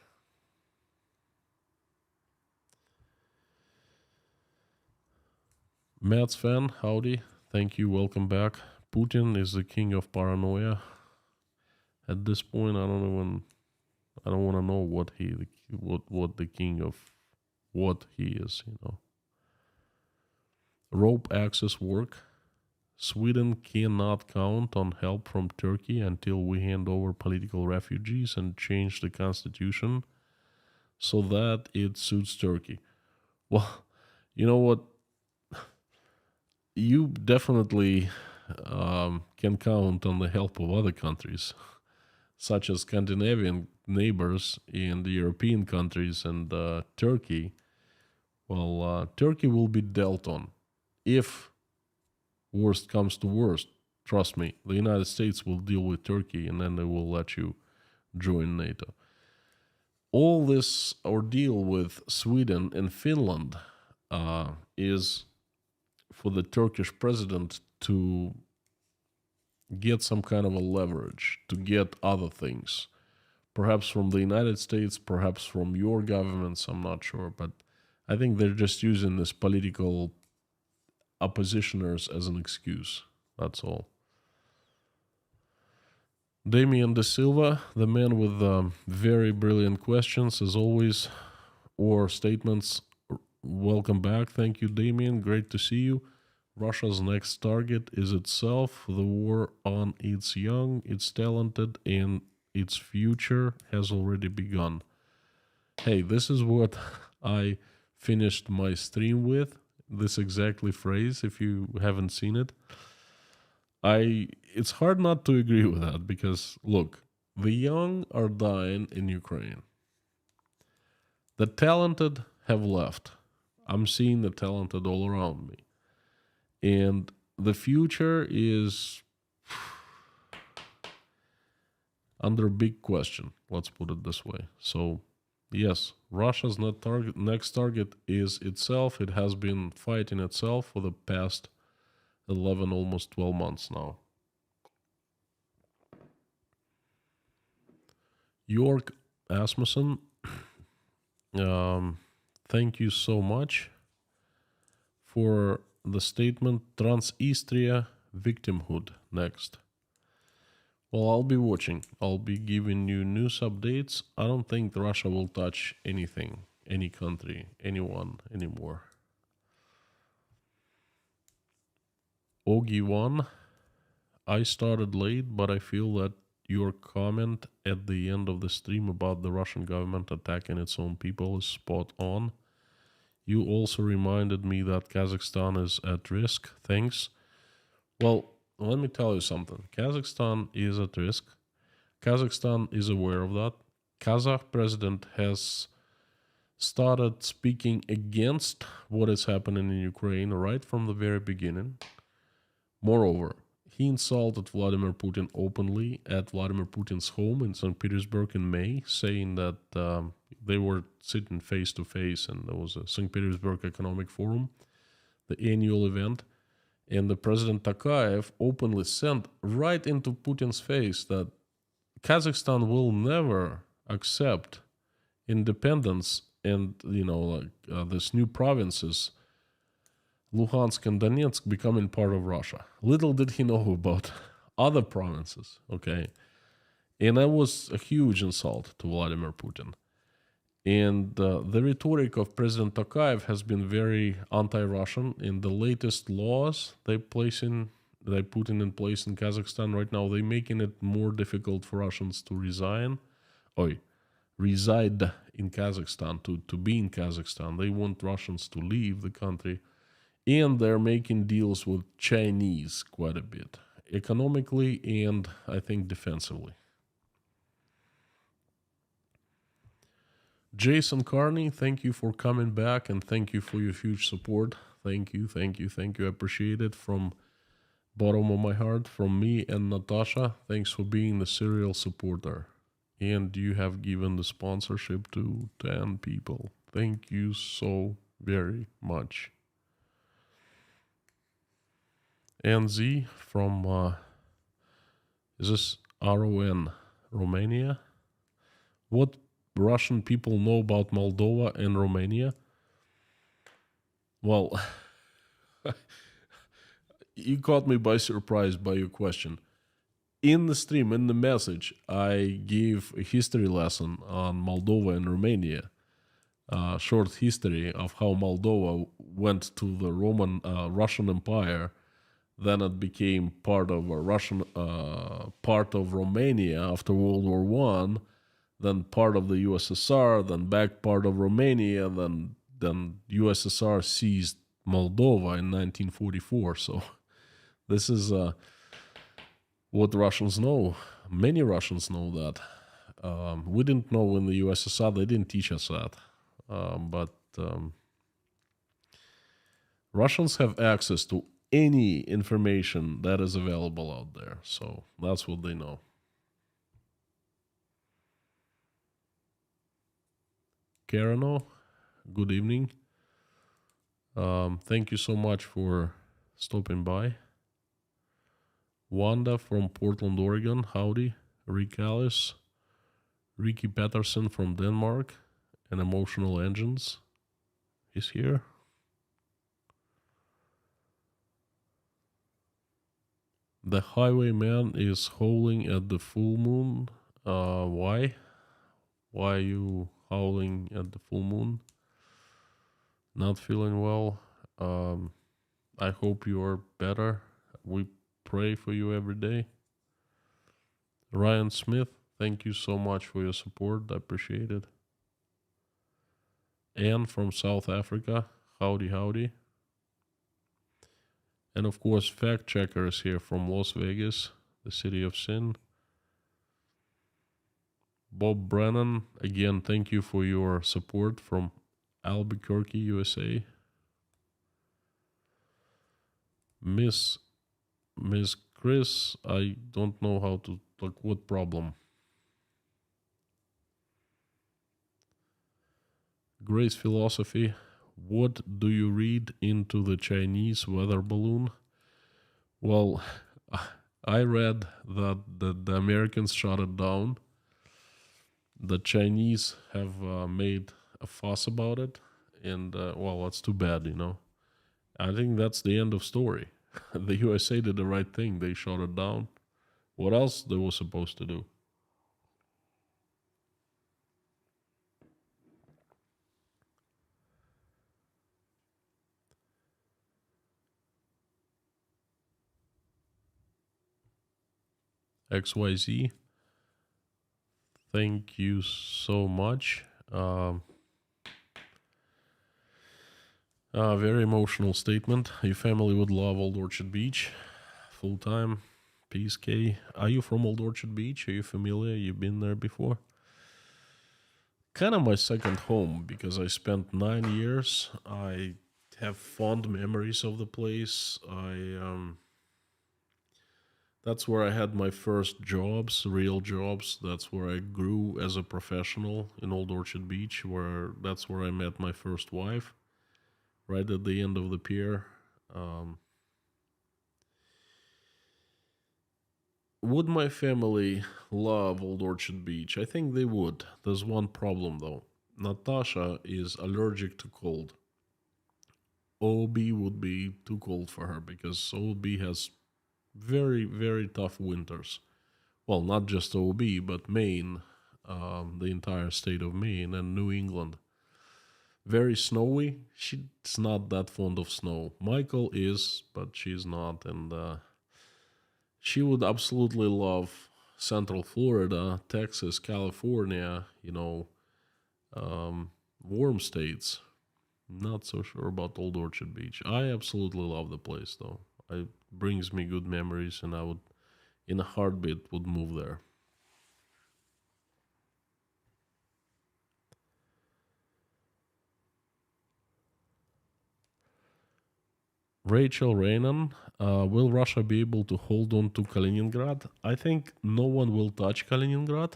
Speaker 1: Matt's fan, howdy. Thank you, welcome back. Putin is the king of paranoia. At this point, I don't want to know what the king of what he is, Rope access work. Sweden cannot count on help from Turkey until we hand over political refugees and change the constitution so that it suits Turkey. Well, you know what? You definitely can count on the help of other countries, such as Scandinavian neighbors and the European countries and Turkey. Well, Turkey will be dealt on if worst comes to worst, trust me, the United States will deal with Turkey and then they will let you join NATO. All this ordeal with Sweden and Finland is for the Turkish president to get some kind of a leverage, to get other things. Perhaps from the United States, perhaps from your governments, I'm not sure. But I think they're just using this political oppositioners as an excuse. That's all. Damien De Silva, the man with very brilliant questions, as always, or statements. Welcome back. Thank you, Damien. Great to see you. Russia's next target is itself. The war on its young, its talented, and its future has already begun. Hey, this is what I finished my stream with. This exactly phrase, if you haven't seen it. It's hard not to agree with that because, look, the young are dying in Ukraine. The talented have left. I'm seeing the talented all around me. And the future is under big question, let's put it this way. So, yes, Russia's next target is itself. It has been fighting itself for the past 11, almost 12 months now. York Asmussen, thank you so much for the statement. Transnistria victimhood next. Well, I'll be watching. I'll be giving you news updates. I don't think Russia will touch anything, any country, anyone anymore. Ogi1, I started late, but I feel that your comment at the end of the stream about the Russian government attacking its own people is spot on. You also reminded me that Kazakhstan is at risk. Thanks. Well, let me tell you something. Kazakhstan is at risk. Kazakhstan is aware of that. Kazakh president has started speaking against what is happening in Ukraine right from the very beginning. Moreover, he insulted Vladimir Putin openly at Vladimir Putin's home in St. Petersburg in May, saying that they were sitting face to face and there was a St. Petersburg Economic Forum, the annual event. And the President Tokayev openly sent right into Putin's face that Kazakhstan will never accept independence and, these new provinces, Luhansk and Donetsk, becoming part of Russia. Little did he know about other provinces, okay? And that was a huge insult to Vladimir Putin. And the rhetoric of President Tokayev has been very anti-Russian. In the latest laws they put in place in Kazakhstan right now, they're making it more difficult for Russians to reside in Kazakhstan, to be in Kazakhstan. They want Russians to leave the country. And they're making deals with Chinese quite a bit, economically and I think defensively. Jason Carney, thank you for coming back and thank you for your huge support. Thank you. I appreciate it from bottom of my heart, from me and Natasha. Thanks for being the serial supporter. And you have given the sponsorship to 10 people. Thank you so very much. NZ from, is this RON, Romania? What Russian people know about Moldova and Romania? Well, you caught me by surprise by your question. In the stream, in the message, I gave a history lesson on Moldova and Romania. Short history of how Moldova went to the Russian Empire. Then it became part of a Russian, part of Romania after World War I, then part of the USSR, then back part of Romania, then USSR seized Moldova in 1944. So this is what Russians know. Many Russians know that. We didn't know in the USSR, they didn't teach us that. But Russians have access to any information that is available out there. So that's what they know. Karano, good evening. Thank you so much for stopping by. Wanda from Portland, Oregon. Howdy. Rick Alice. Ricky Patterson from Denmark. And Emotional Engines is here. The highwayman is howling at the full moon. Why? Why are you howling at the full moon? Not feeling well. I hope you are better. We pray for you every day. Ryan Smith, thank you so much for your support. I appreciate it. Anne from South Africa, howdy, howdy. And of course, Fact Checker is here from Las Vegas, the city of sin. Bob Brennan, again, thank you for your support from Albuquerque, USA. Miss Chris, I don't know how to, like, what problem? Grace Philosophy, what do you read into the Chinese weather balloon? Well, I read that the Americans shot it down. The Chinese have made a fuss about it. And, well, that's too bad, you know. I think that's the end of story. The USA did the right thing. They shot it down. What else they were supposed to do? XYZ, thank you so much. Very emotional statement. Your family would love Old Orchard Beach. Full time. Peace K. Are you from Old Orchard Beach? Are you familiar? You've been there before? Kind of my second home because I spent 9 years. I have fond memories of the place. That's where I had my first jobs, real jobs. That's where I grew as a professional in Old Orchard Beach, that's where I met my first wife, right at the end of the pier. Would my family love Old Orchard Beach? I think they would. There's one problem though. Natasha is allergic to cold. OB would be too cold for her because OB has very, very tough winters. Well, not just OB, but Maine, the entire state of Maine and New England. Very snowy. She's not that fond of snow. Michael is, but she's not. And she would absolutely love Central Florida, Texas, California, warm states. Not so sure about Old Orchard Beach. I absolutely love the place, though. It brings me good memories, and I would, in a heartbeat, would move there. Rachel Rainan, will Russia be able to hold on to Kaliningrad? I think no one will touch Kaliningrad,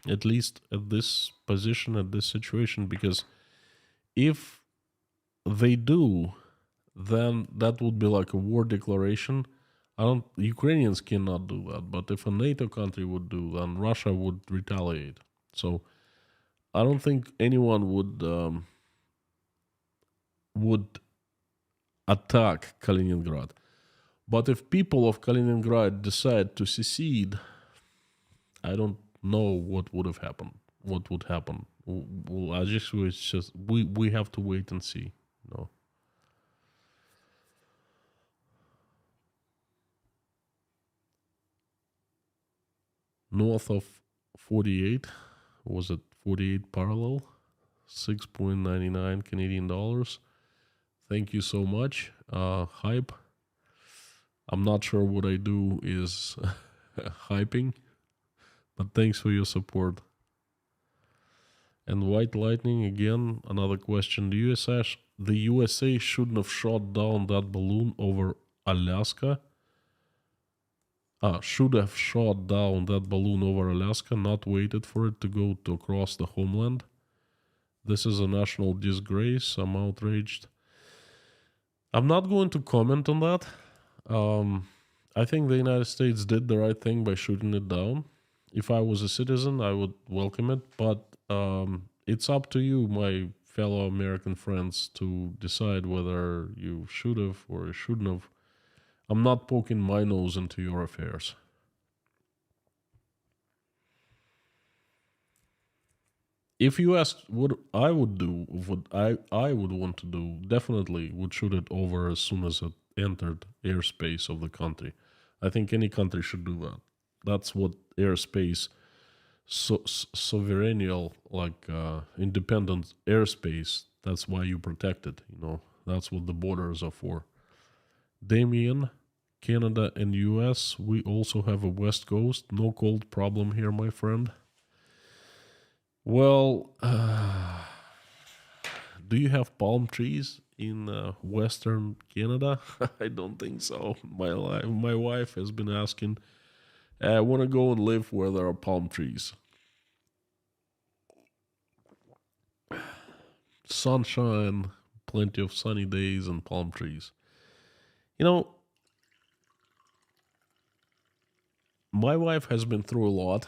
Speaker 1: at least at this position, at this situation, because if they do, then that would be like a war declaration. Ukrainians cannot do that, but if a NATO country would do, then Russia would retaliate. So I don't think anyone would attack Kaliningrad. But if people of Kaliningrad decide to secede, I don't know what would have happened. What would happen? Well, I just was just we have to wait and see. No. North of 48, was it 48 parallel? 6.99 Canadian dollars. Thank you so much. Hype. I'm not sure what I do is hyping, but thanks for your support. And White Lightning again, another question. The USA shouldn't have shot down that balloon over Alaska. Should have shot down that balloon over Alaska, not waited for it to go to across the homeland. This is a national disgrace. I'm outraged. I'm not going to comment on that. I think the United States did the right thing by shooting it down. If I was a citizen, I would welcome it. But it's up to you, my fellow American friends, to decide whether you should have or you shouldn't have. I'm not poking my nose into your affairs. If you asked what I would do, what I would want to do, definitely would shoot it over as soon as it entered airspace of the country. I think any country should do that. That's what airspace, sovereign, like independent airspace. That's why you protect it. That's what the borders are for. Damien, Canada and US, we also have a West Coast. No cold problem here, my friend. Well, do you have palm trees in Western Canada? I don't think so. My wife has been asking. I want to go and live where there are palm trees. Sunshine, plenty of sunny days, and palm trees. My wife has been through a lot,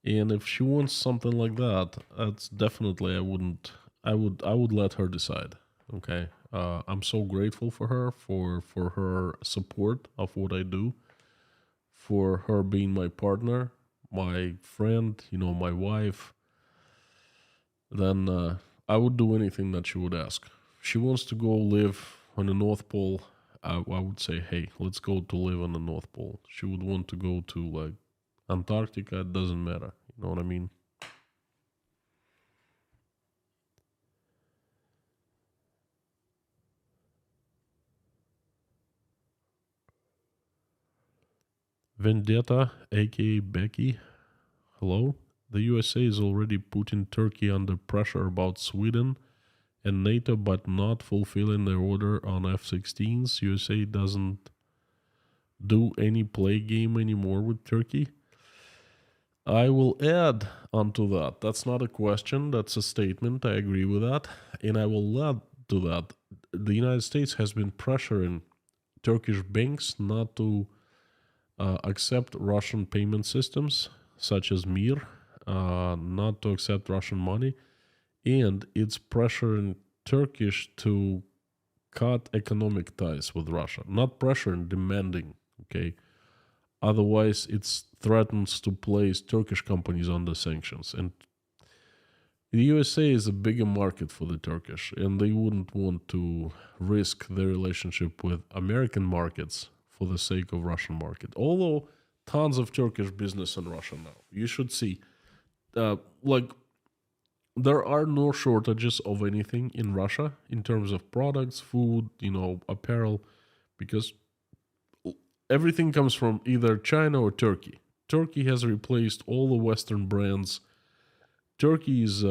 Speaker 1: and if she wants something like that, that's definitely I would let her decide. Okay, I'm so grateful for her for her support of what I do, for her being my partner, my friend, my wife. Then I would do anything that she would ask. She wants to go live on the North Pole. I would say, hey, let's go to live on the North Pole. She would want to go to like Antarctica. It doesn't matter. You know what I mean? Vendetta, aka Becky. Hello. The USA is already putting Turkey under pressure about Sweden and NATO, but not fulfilling their order on F-16s. USA doesn't do any play game anymore with Turkey. I will add onto that. That's not a question, that's a statement. I agree with that. And I will add to that. The United States has been pressuring Turkish banks not to accept Russian payment systems such as MIR, not to accept Russian money. And it's pressuring Turkish to cut economic ties with Russia. Not pressuring, demanding, okay? Otherwise, it threatens to place Turkish companies under sanctions. And the USA is a bigger market for the Turkish, and they wouldn't want to risk their relationship with American markets for the sake of Russian market. Although tons of Turkish business in Russia now. You should see, like, there are no shortages of anything in Russia in terms of products, food, apparel, because everything comes from either China or Turkey. Turkey has replaced all the Western brands. Turkey is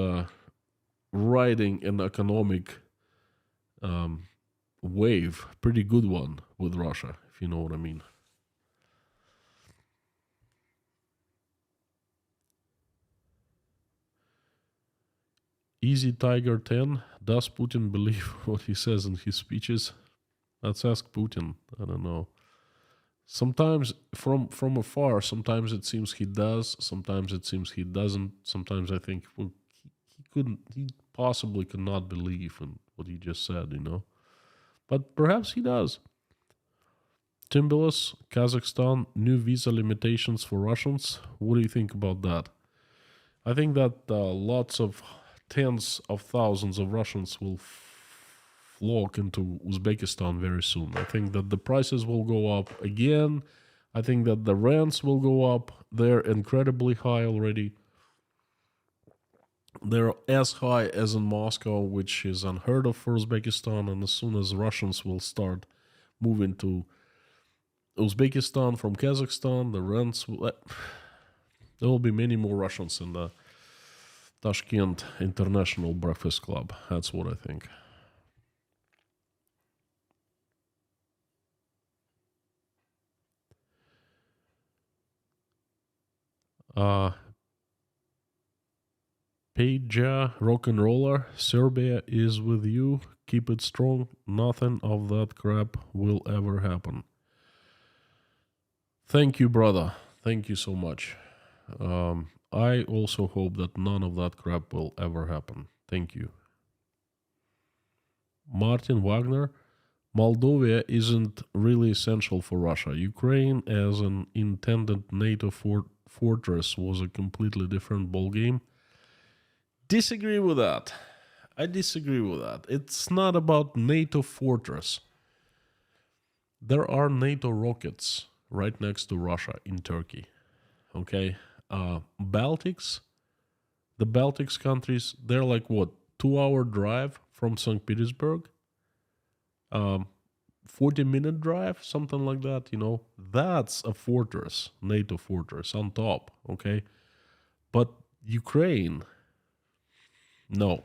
Speaker 1: riding an economic wave, pretty good one with Russia, if you know what I mean. Easy Tiger 10. Does Putin believe what he says in his speeches? Let's ask Putin. I don't know. Sometimes from afar, sometimes it seems he does, sometimes it seems he doesn't. Sometimes I think, well, he possibly could not believe in what he just said. But perhaps he does. Timbulas, Kazakhstan, new visa limitations for Russians. What do you think about that? I think that lots of tens of thousands of Russians will flock into Uzbekistan very soon. I think that the prices will go up again. I think that the rents will go up. They're incredibly high already. They're as high as in Moscow, which is unheard of for Uzbekistan. And as soon as Russians will start moving to Uzbekistan from Kazakhstan, the rents will... There will be many more Russians in the Tashkent International Breakfast Club. That's what I think. Uh, Peja, rock and roller, Serbia is with you. Keep it strong. Nothing of that crap will ever happen. Thank you, brother. Thank you so much. I also hope that none of that crap will ever happen. Thank you. Martin Wagner, Moldova isn't really essential for Russia. Ukraine, as an intended NATO fortress, was a completely different ballgame. Disagree with that. I disagree with that. It's not about NATO fortress. There are NATO rockets right next to Russia in Turkey. Okay? Baltics, the Baltics countries, they're like what, 2 hour drive from St. Petersburg? 40-minute drive, something like that, That's a fortress, NATO fortress on top, okay? But Ukraine, no.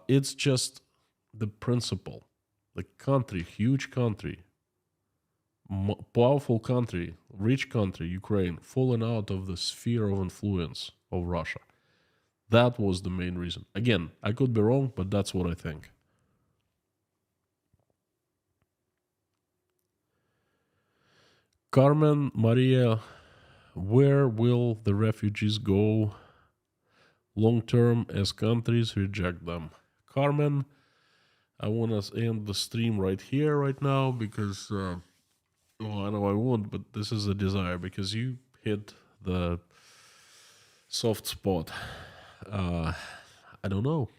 Speaker 1: It's just the principle. The country, huge country, powerful country, rich country, Ukraine, falling out of the sphere of influence of Russia. That was the main reason. Again, I could be wrong, but that's what I think. Carmen Maria, where will the refugees go long term as countries reject them? Carmen, I want to end the stream right here, right now, because, well, I know I won't, but this is a desire, because you hit the soft spot. I don't know.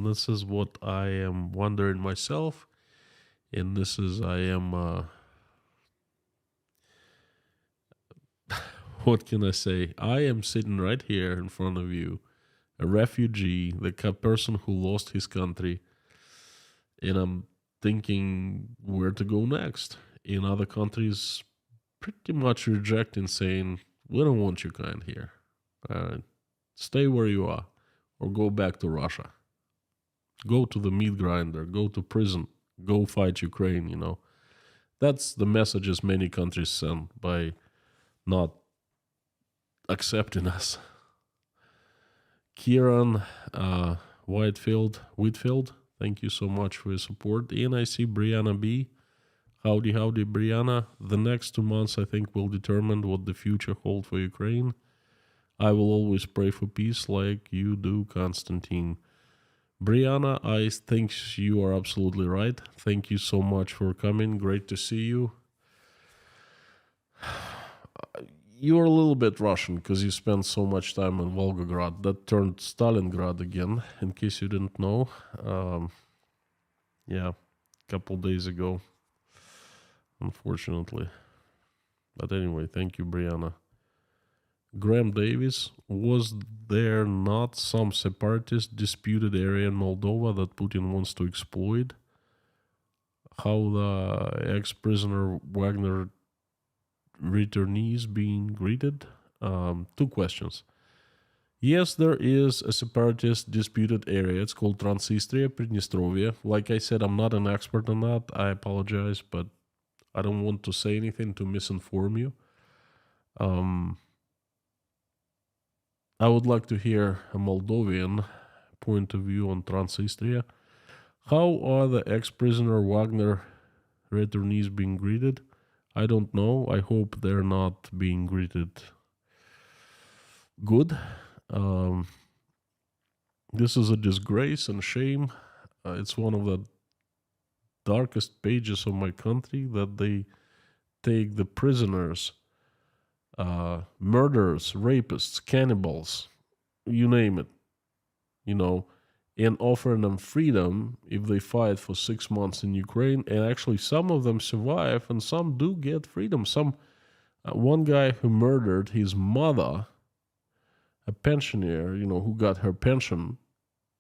Speaker 1: This is what I am wondering myself, and this is, I am, what can I say? I am sitting right here in front of you, a refugee, the person who lost his country, and I'm thinking where to go next. In other countries, pretty much rejecting, saying, we don't want you kind here. Stay where you are, or go back to Russia. Go to the meat grinder, go to prison, go fight Ukraine, That's the messages many countries send by not accepting us. Kieran Whitefield, thank you so much for your support. And I see Brianna B. Howdy, Brianna. The next 2 months, I think, will determine what the future holds for Ukraine. I will always pray for peace like you do, Constantine. Brianna, I think you are absolutely right. Thank you so much for coming. Great to see you. You're a little bit Russian because you spent so much time in Volgograd. That turned Stalingrad again, in case you didn't know. Yeah, a couple days ago, unfortunately. But anyway, thank you, Brianna. Graham Davis, was there not some separatist disputed area in Moldova that Putin wants to exploit? How the ex-prisoner Wagner returnees being greeted? 2 questions. Yes, there is a separatist disputed area. It's called Transnistria, Pridnestrovia. Like I said, I'm not an expert on that. I apologize, but I don't want to say anything to misinform you. I would like to hear a Moldovan point of view on Transnistria. How are the ex-prisoner Wagner returnees being greeted? I don't know. I hope they're not being greeted good. This is a disgrace and shame. It's one of the darkest pages of my country that they take the prisoners, murderers, rapists, cannibals, you name it, and offering them freedom if they fight for 6 months in Ukraine. And actually, some of them survive, and some do get freedom. One guy who murdered his mother, a pensioner, who got her pension,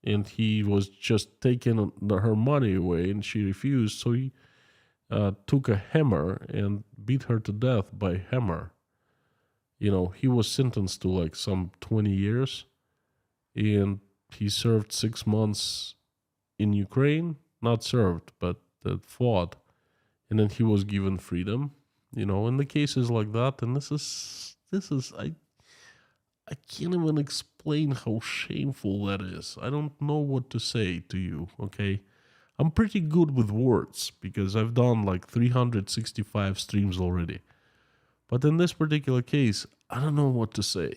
Speaker 1: and he was just taking her money away, and she refused. So he took a hammer and beat her to death by hammer. he was sentenced to like some 20 years, and he served 6 months in Ukraine, not served, but fought, and then he was given freedom. In the cases like that, and this is I can't even explain how shameful that is. I don't know what to say to you, okay? I'm pretty good with words because I've done like 365 streams already. But in this particular case, I don't know what to say.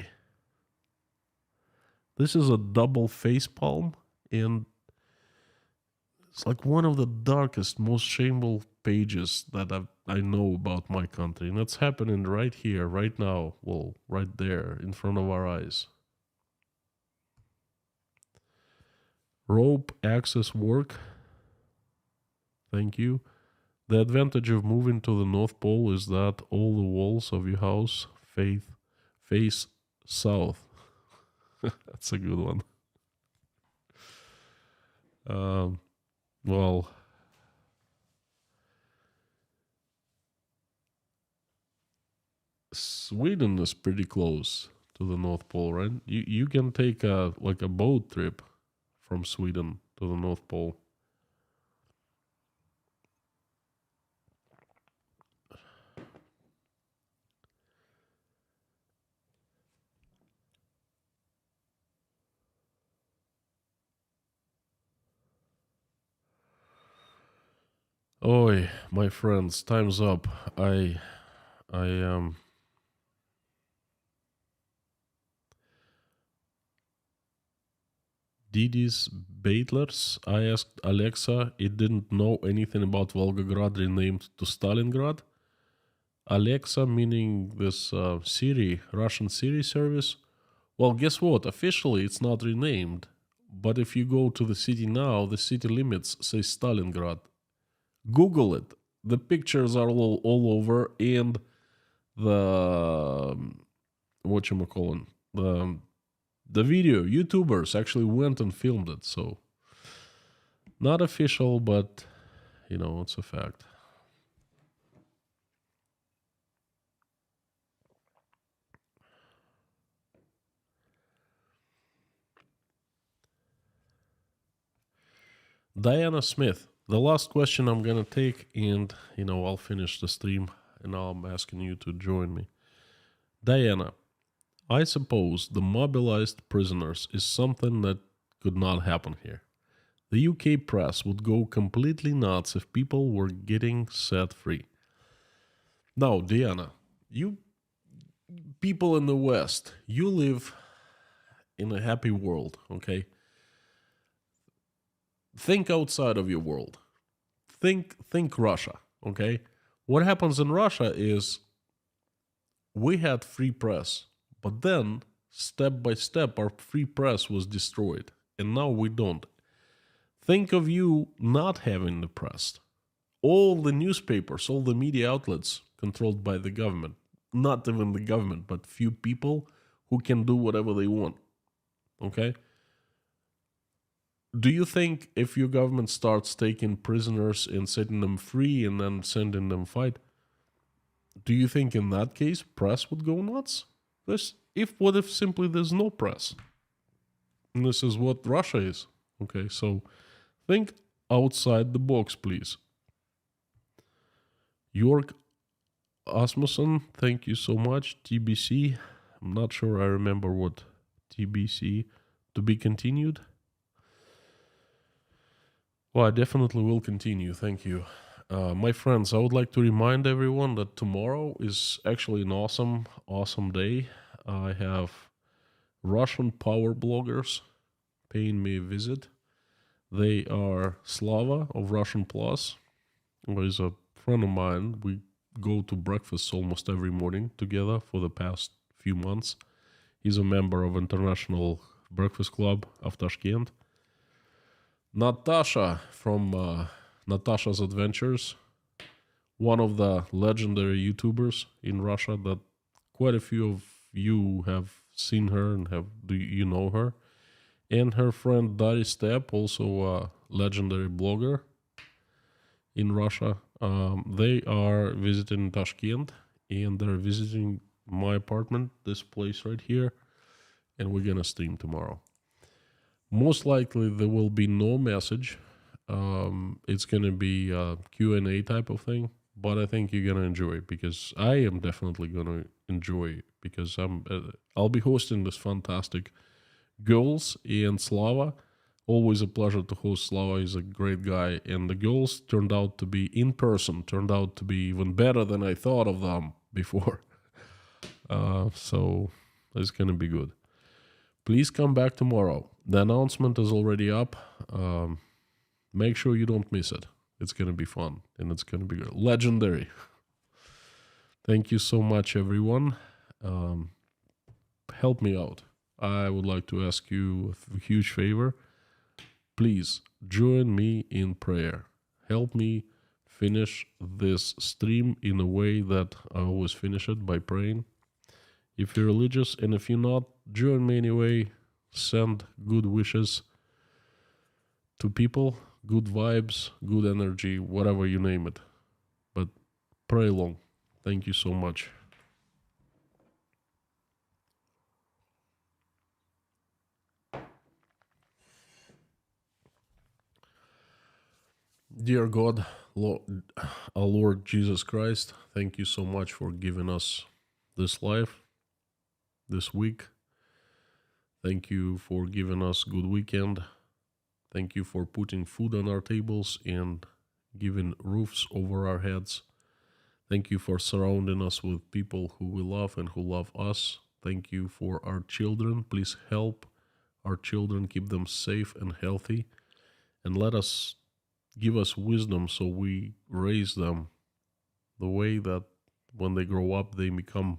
Speaker 1: This is a double facepalm, and it's like one of the darkest, most shameful pages that I know about my country. And it's happening right here, right now. Well, right there, in front of our eyes. Rope access work. Thank you. The advantage of moving to the North Pole is that all the walls of your house face south. That's a good one. Well, Sweden is pretty close to the North Pole, right? You can take a boat trip from Sweden to the North Pole. Oi, my friends, time's up. I Didi's Baitlers. I asked Alexa, it didn't know anything about Volgograd renamed to Stalingrad. Alexa, meaning this Siri, Russian Siri service. Well, guess what? Officially, it's not renamed. But if you go to the city now, the city limits say Stalingrad. Google it. The pictures are all over, and the whatchamacallit, the video YouTubers actually went and filmed it. So not official, but it's a fact. Diana Smith, the last question I'm gonna take, and I'll finish the stream, and now I'm asking you to join me. Diana, I suppose the mobilized prisoners is something that could not happen here. The UK press would go completely nuts if people were getting set free. Now, Diana, you people in the West, you live in a happy world, okay? Think outside of your world. Think Russia, okay? What happens in Russia is we had free press, but then step by step our free press was destroyed, and now we don't. Think of you not having the press. All the newspapers, all the media outlets controlled by the government. Not even the government, but few people who can do whatever they want. Okay? Do you think if your government starts taking prisoners and setting them free and then sending them fight, do you think in that case press would go nuts? What if simply there's no press? And this is what Russia is. Okay, so think outside the box, please. York Asmussen, thank you so much. TBC, I'm not sure I remember what TBC, to be continued. Well, I definitely will continue, thank you. My friends, I would like to remind everyone that tomorrow is actually an awesome day. I have Russian power bloggers paying me a visit. They are Slava of Russian Plus, who is a friend of mine. We go to breakfast almost every morning together for the past few months. He's a member of International Breakfast Club of Tashkent. Natasha from Natasha's Adventures, one of the legendary YouTubers in Russia that quite a few of you have seen her and do you know her. And her friend Dari Step, also a legendary blogger in Russia. They are visiting Tashkent, and they're visiting my apartment, this place right here, and we're gonna stream tomorrow. Most likely there will be no message. It's gonna be a Q&A type of thing, but I think you're gonna enjoy it because I am definitely gonna enjoy it because I'll be hosting this fantastic girls and Slava. Always a pleasure to host Slava. He's a great guy, and the girls turned out to be in person. Turned out to be even better than I thought of them before. So it's gonna be good. Please come back tomorrow. The announcement is already up. Make sure you don't miss it. It's going to be fun and it's going to be legendary. Thank you so much, everyone. Help me out. I would like to ask you a huge favor. Please join me in prayer. Help me finish this stream in a way that I always finish it by praying. If you're religious and if you're not, join me anyway. Send good wishes to people, good vibes, good energy, whatever you name it. But pray along. Thank you so much. Dear God, our Lord Jesus Christ, thank you so much for giving us this life, this week. Thank you for giving us good weekend. Thank you for putting food on our tables and giving roofs over our heads. Thank you for surrounding us with people who we love and who love us. Thank you for our children. Please help our children, keep them safe and healthy, and give us wisdom so we raise them the way that when they grow up, they become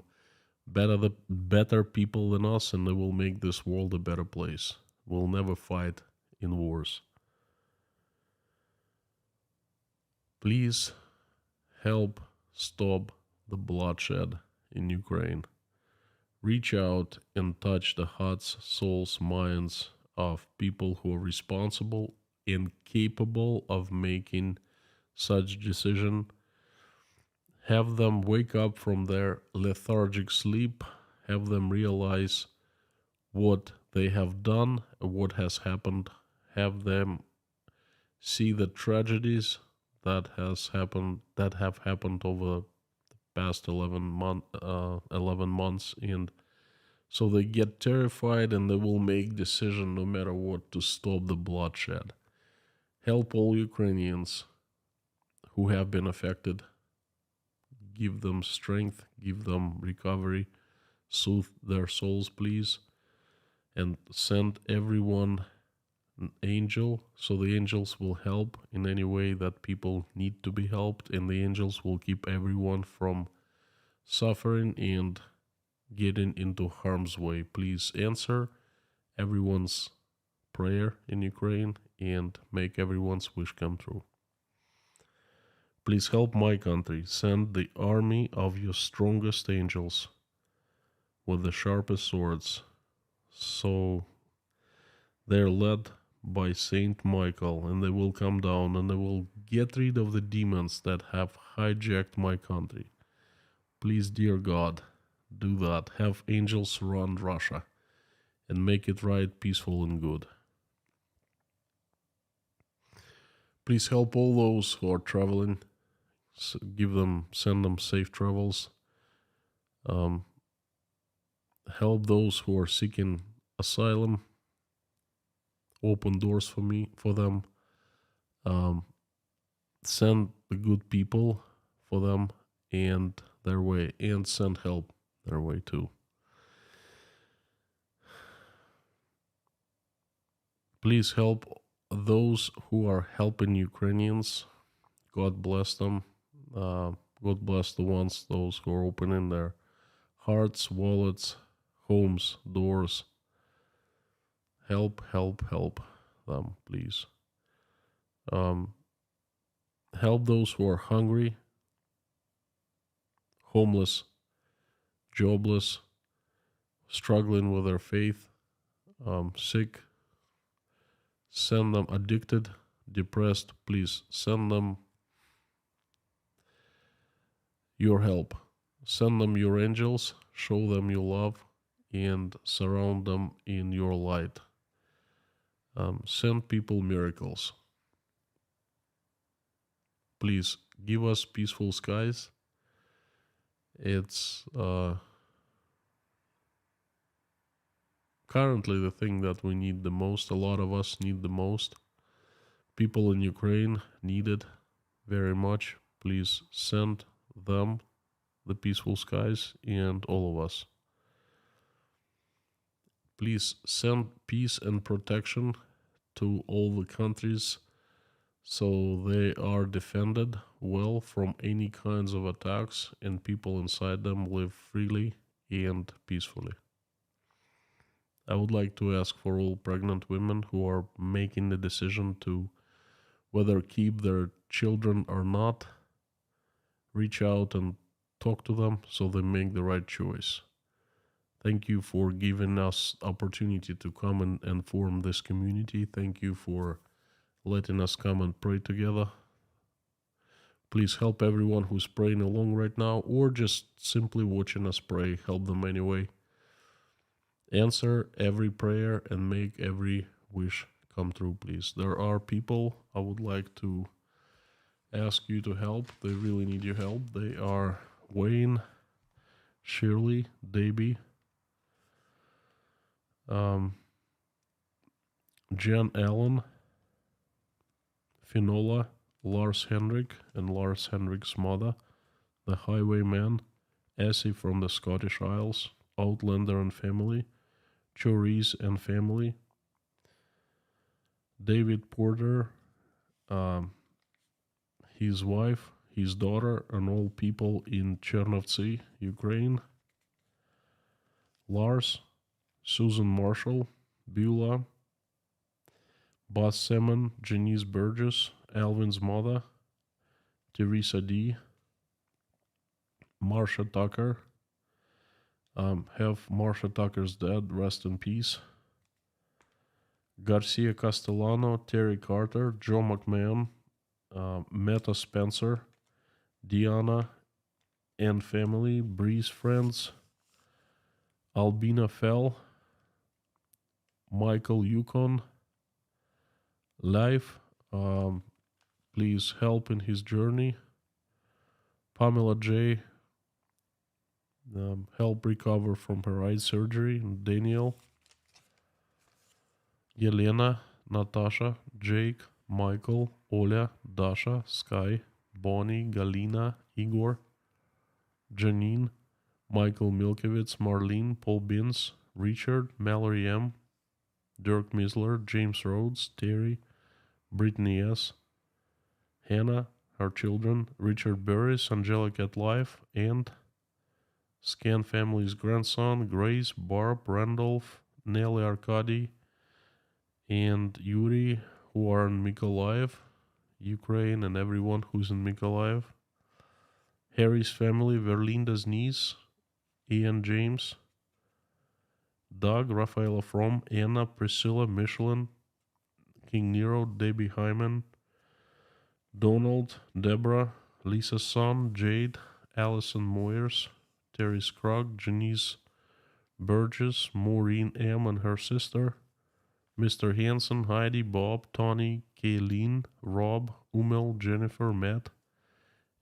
Speaker 1: better people than us, and they will make this world a better place. We'll never fight in wars. Please help stop the bloodshed in Ukraine. Reach out and touch the hearts, souls, minds of people who are responsible and capable of making such decision. Have them wake up from their lethargic sleep. Have them realize what they have done, what has happened. Have them see the tragedies that have happened over the past 11 months, and so they get terrified and they will make decision no matter what to stop the bloodshed. Help all Ukrainians who have been affected. Give them strength, give them recovery, soothe their souls, please, and send everyone an angel, so the angels will help in any way that people need to be helped, and the angels will keep everyone from suffering and getting into harm's way. Please answer everyone's prayer in Ukraine and make everyone's wish come true. Please help my country. Send the army of your strongest angels with the sharpest swords, so they're led by Saint Michael, and they will come down and they will get rid of the demons that have hijacked my country. Please, dear God, do that. Have angels surround Russia and make it right, peaceful, and good. Please help all those who are traveling. Send them safe travels. Help those who are seeking asylum. Open doors for them. Send the good people for them and their way, and send help their way too. Please help those who are helping Ukrainians. God bless them. God bless those who are opening their hearts, wallets, homes, doors. Help them, please. Help those who are hungry, homeless, jobless, struggling with their faith, sick. Send them addicted, depressed. Please send them your help. Send them your angels, show them your love, and surround them in your light. Send people miracles. Please give us peaceful skies. It's currently the thing that we need the most. A lot of us need the most. People in Ukraine need it very much. Please send them the peaceful skies and all of us. Please send peace and protection to all the countries so they are defended well from any kinds of attacks and people inside them live freely and peacefully. I would like to ask for all pregnant women who are making the decision to whether keep their children or not, reach out and talk to them so they make the right choice. Thank you for giving us opportunity to come and form this community. Thank you for letting us come and pray together. Please help everyone who's praying along right now or just simply watching us pray. Help them anyway. Answer every prayer and make every wish come true, please. There are people I would like to ask you to help. They really need your help. They are Wayne, Shirley, Davy, Jan Allen, Finola, Lars Henrik and Lars Henrik's mother, the Highwayman, Essie from the Scottish Isles, Outlander and family, Choriz and family, David Porter, his wife, his daughter, and all people in Chernovtsi, Ukraine, Lars, Susan Marshall, Beulah, Bas Semen, Janice Burgess, Alvin's mother, Teresa D, Marsha Tucker, have Marsha Tucker's dad rest in peace, Garcia Castellano, Terry Carter, Joe McMahon, Meta Spencer, Diana and family, Breeze friends, Albina Fell, Michael Yukon, Life, please help in his journey, Pamela J, help recover from her eye surgery, Daniel, Yelena, Natasha, Jake, Michael, Oля, Dasha, Sky, Bonnie, Galina, Igor, Janine, Michael Milkevitz, Marlene, Paul Binns, Richard, Mallory M, Dirk Misler, James Rhodes, Terry, Brittany S, Hannah, her children, Richard Burris, Angelica at Life, and Scan family's grandson, Grace, Barb, Randolph, Nelly Arkady, and Yuri, who are in Mykolaiv, Ukraine, and everyone who's in Mykolaiv. Harry's family, Verlinda's niece, Ian James, Doug, Rafaela From, Anna, Priscilla, Michelin, King Nero, Debbie Hyman, Donald, Deborah, Lisa's son, Jade, Allison Moyers, Terry Scrugg, Janice Burgess, Maureen M. and her sister, Mr. Hanson, Heidi, Bob, Tony, Kayleen, Rob, Umel, Jennifer, Matt,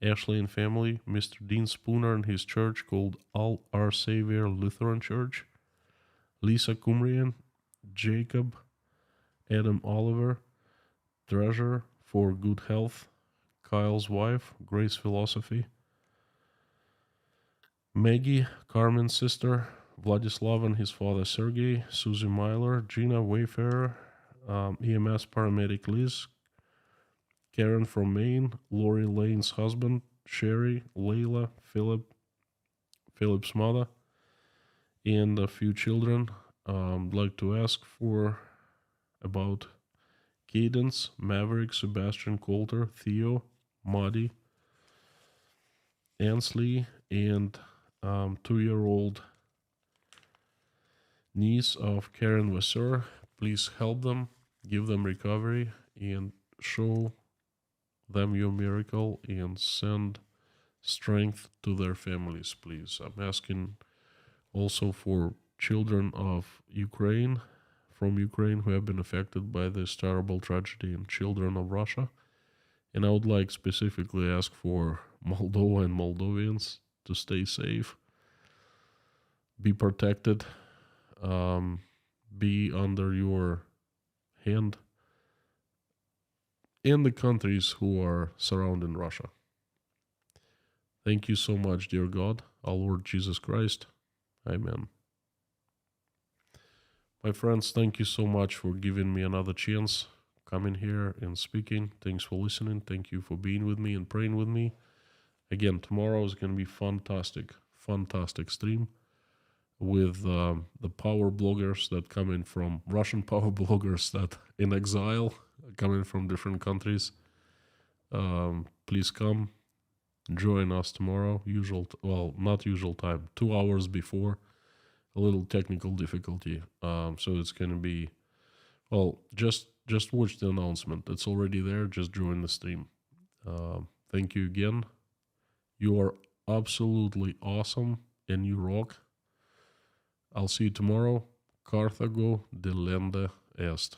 Speaker 1: Ashley and family, Mr. Dean Spooner and his church called All Our Savior Lutheran Church, Lisa Cumrian, Jacob, Adam Oliver, Treasure for Good Health, Kyle's wife, Grace Philosophy, Maggie, Carmen's sister, Vladislav and his father Sergey, Susie Myler, Gina Wayfarer, EMS paramedic Liz, Karen from Maine, Lori Lane's husband, Sherry, Layla, Philip's mother, and a few children. I'd like to ask for about Cadence, Maverick, Sebastian Coulter, Theo, Maddie, Ansley, and 2-year-old niece of Karen Vasseur. Please help them, give them recovery, and show them your miracle and send strength to their families, please. I'm asking also for children of Ukraine, from Ukraine, who have been affected by this terrible tragedy, and children of Russia. And I would like specifically ask for Moldova and Moldovians to stay safe, be protected, be under your hand, and the countries who are surrounding Russia. Thank you so much, dear God, our Lord Jesus Christ. Amen. My friends, thank you so much for giving me another chance coming here and speaking. Thanks for listening. Thank you for being with me and praying with me. Again, tomorrow is going to be fantastic stream with the power bloggers that come in from Russian power bloggers that in exile, coming from different countries. Please come, join us tomorrow. Not usual time, 2 hours before. A little technical difficulty. So it's going to be, just watch the announcement. It's already there. Just join the stream. Thank you again. You are absolutely awesome and you rock. I'll see you tomorrow. Carthago delende est.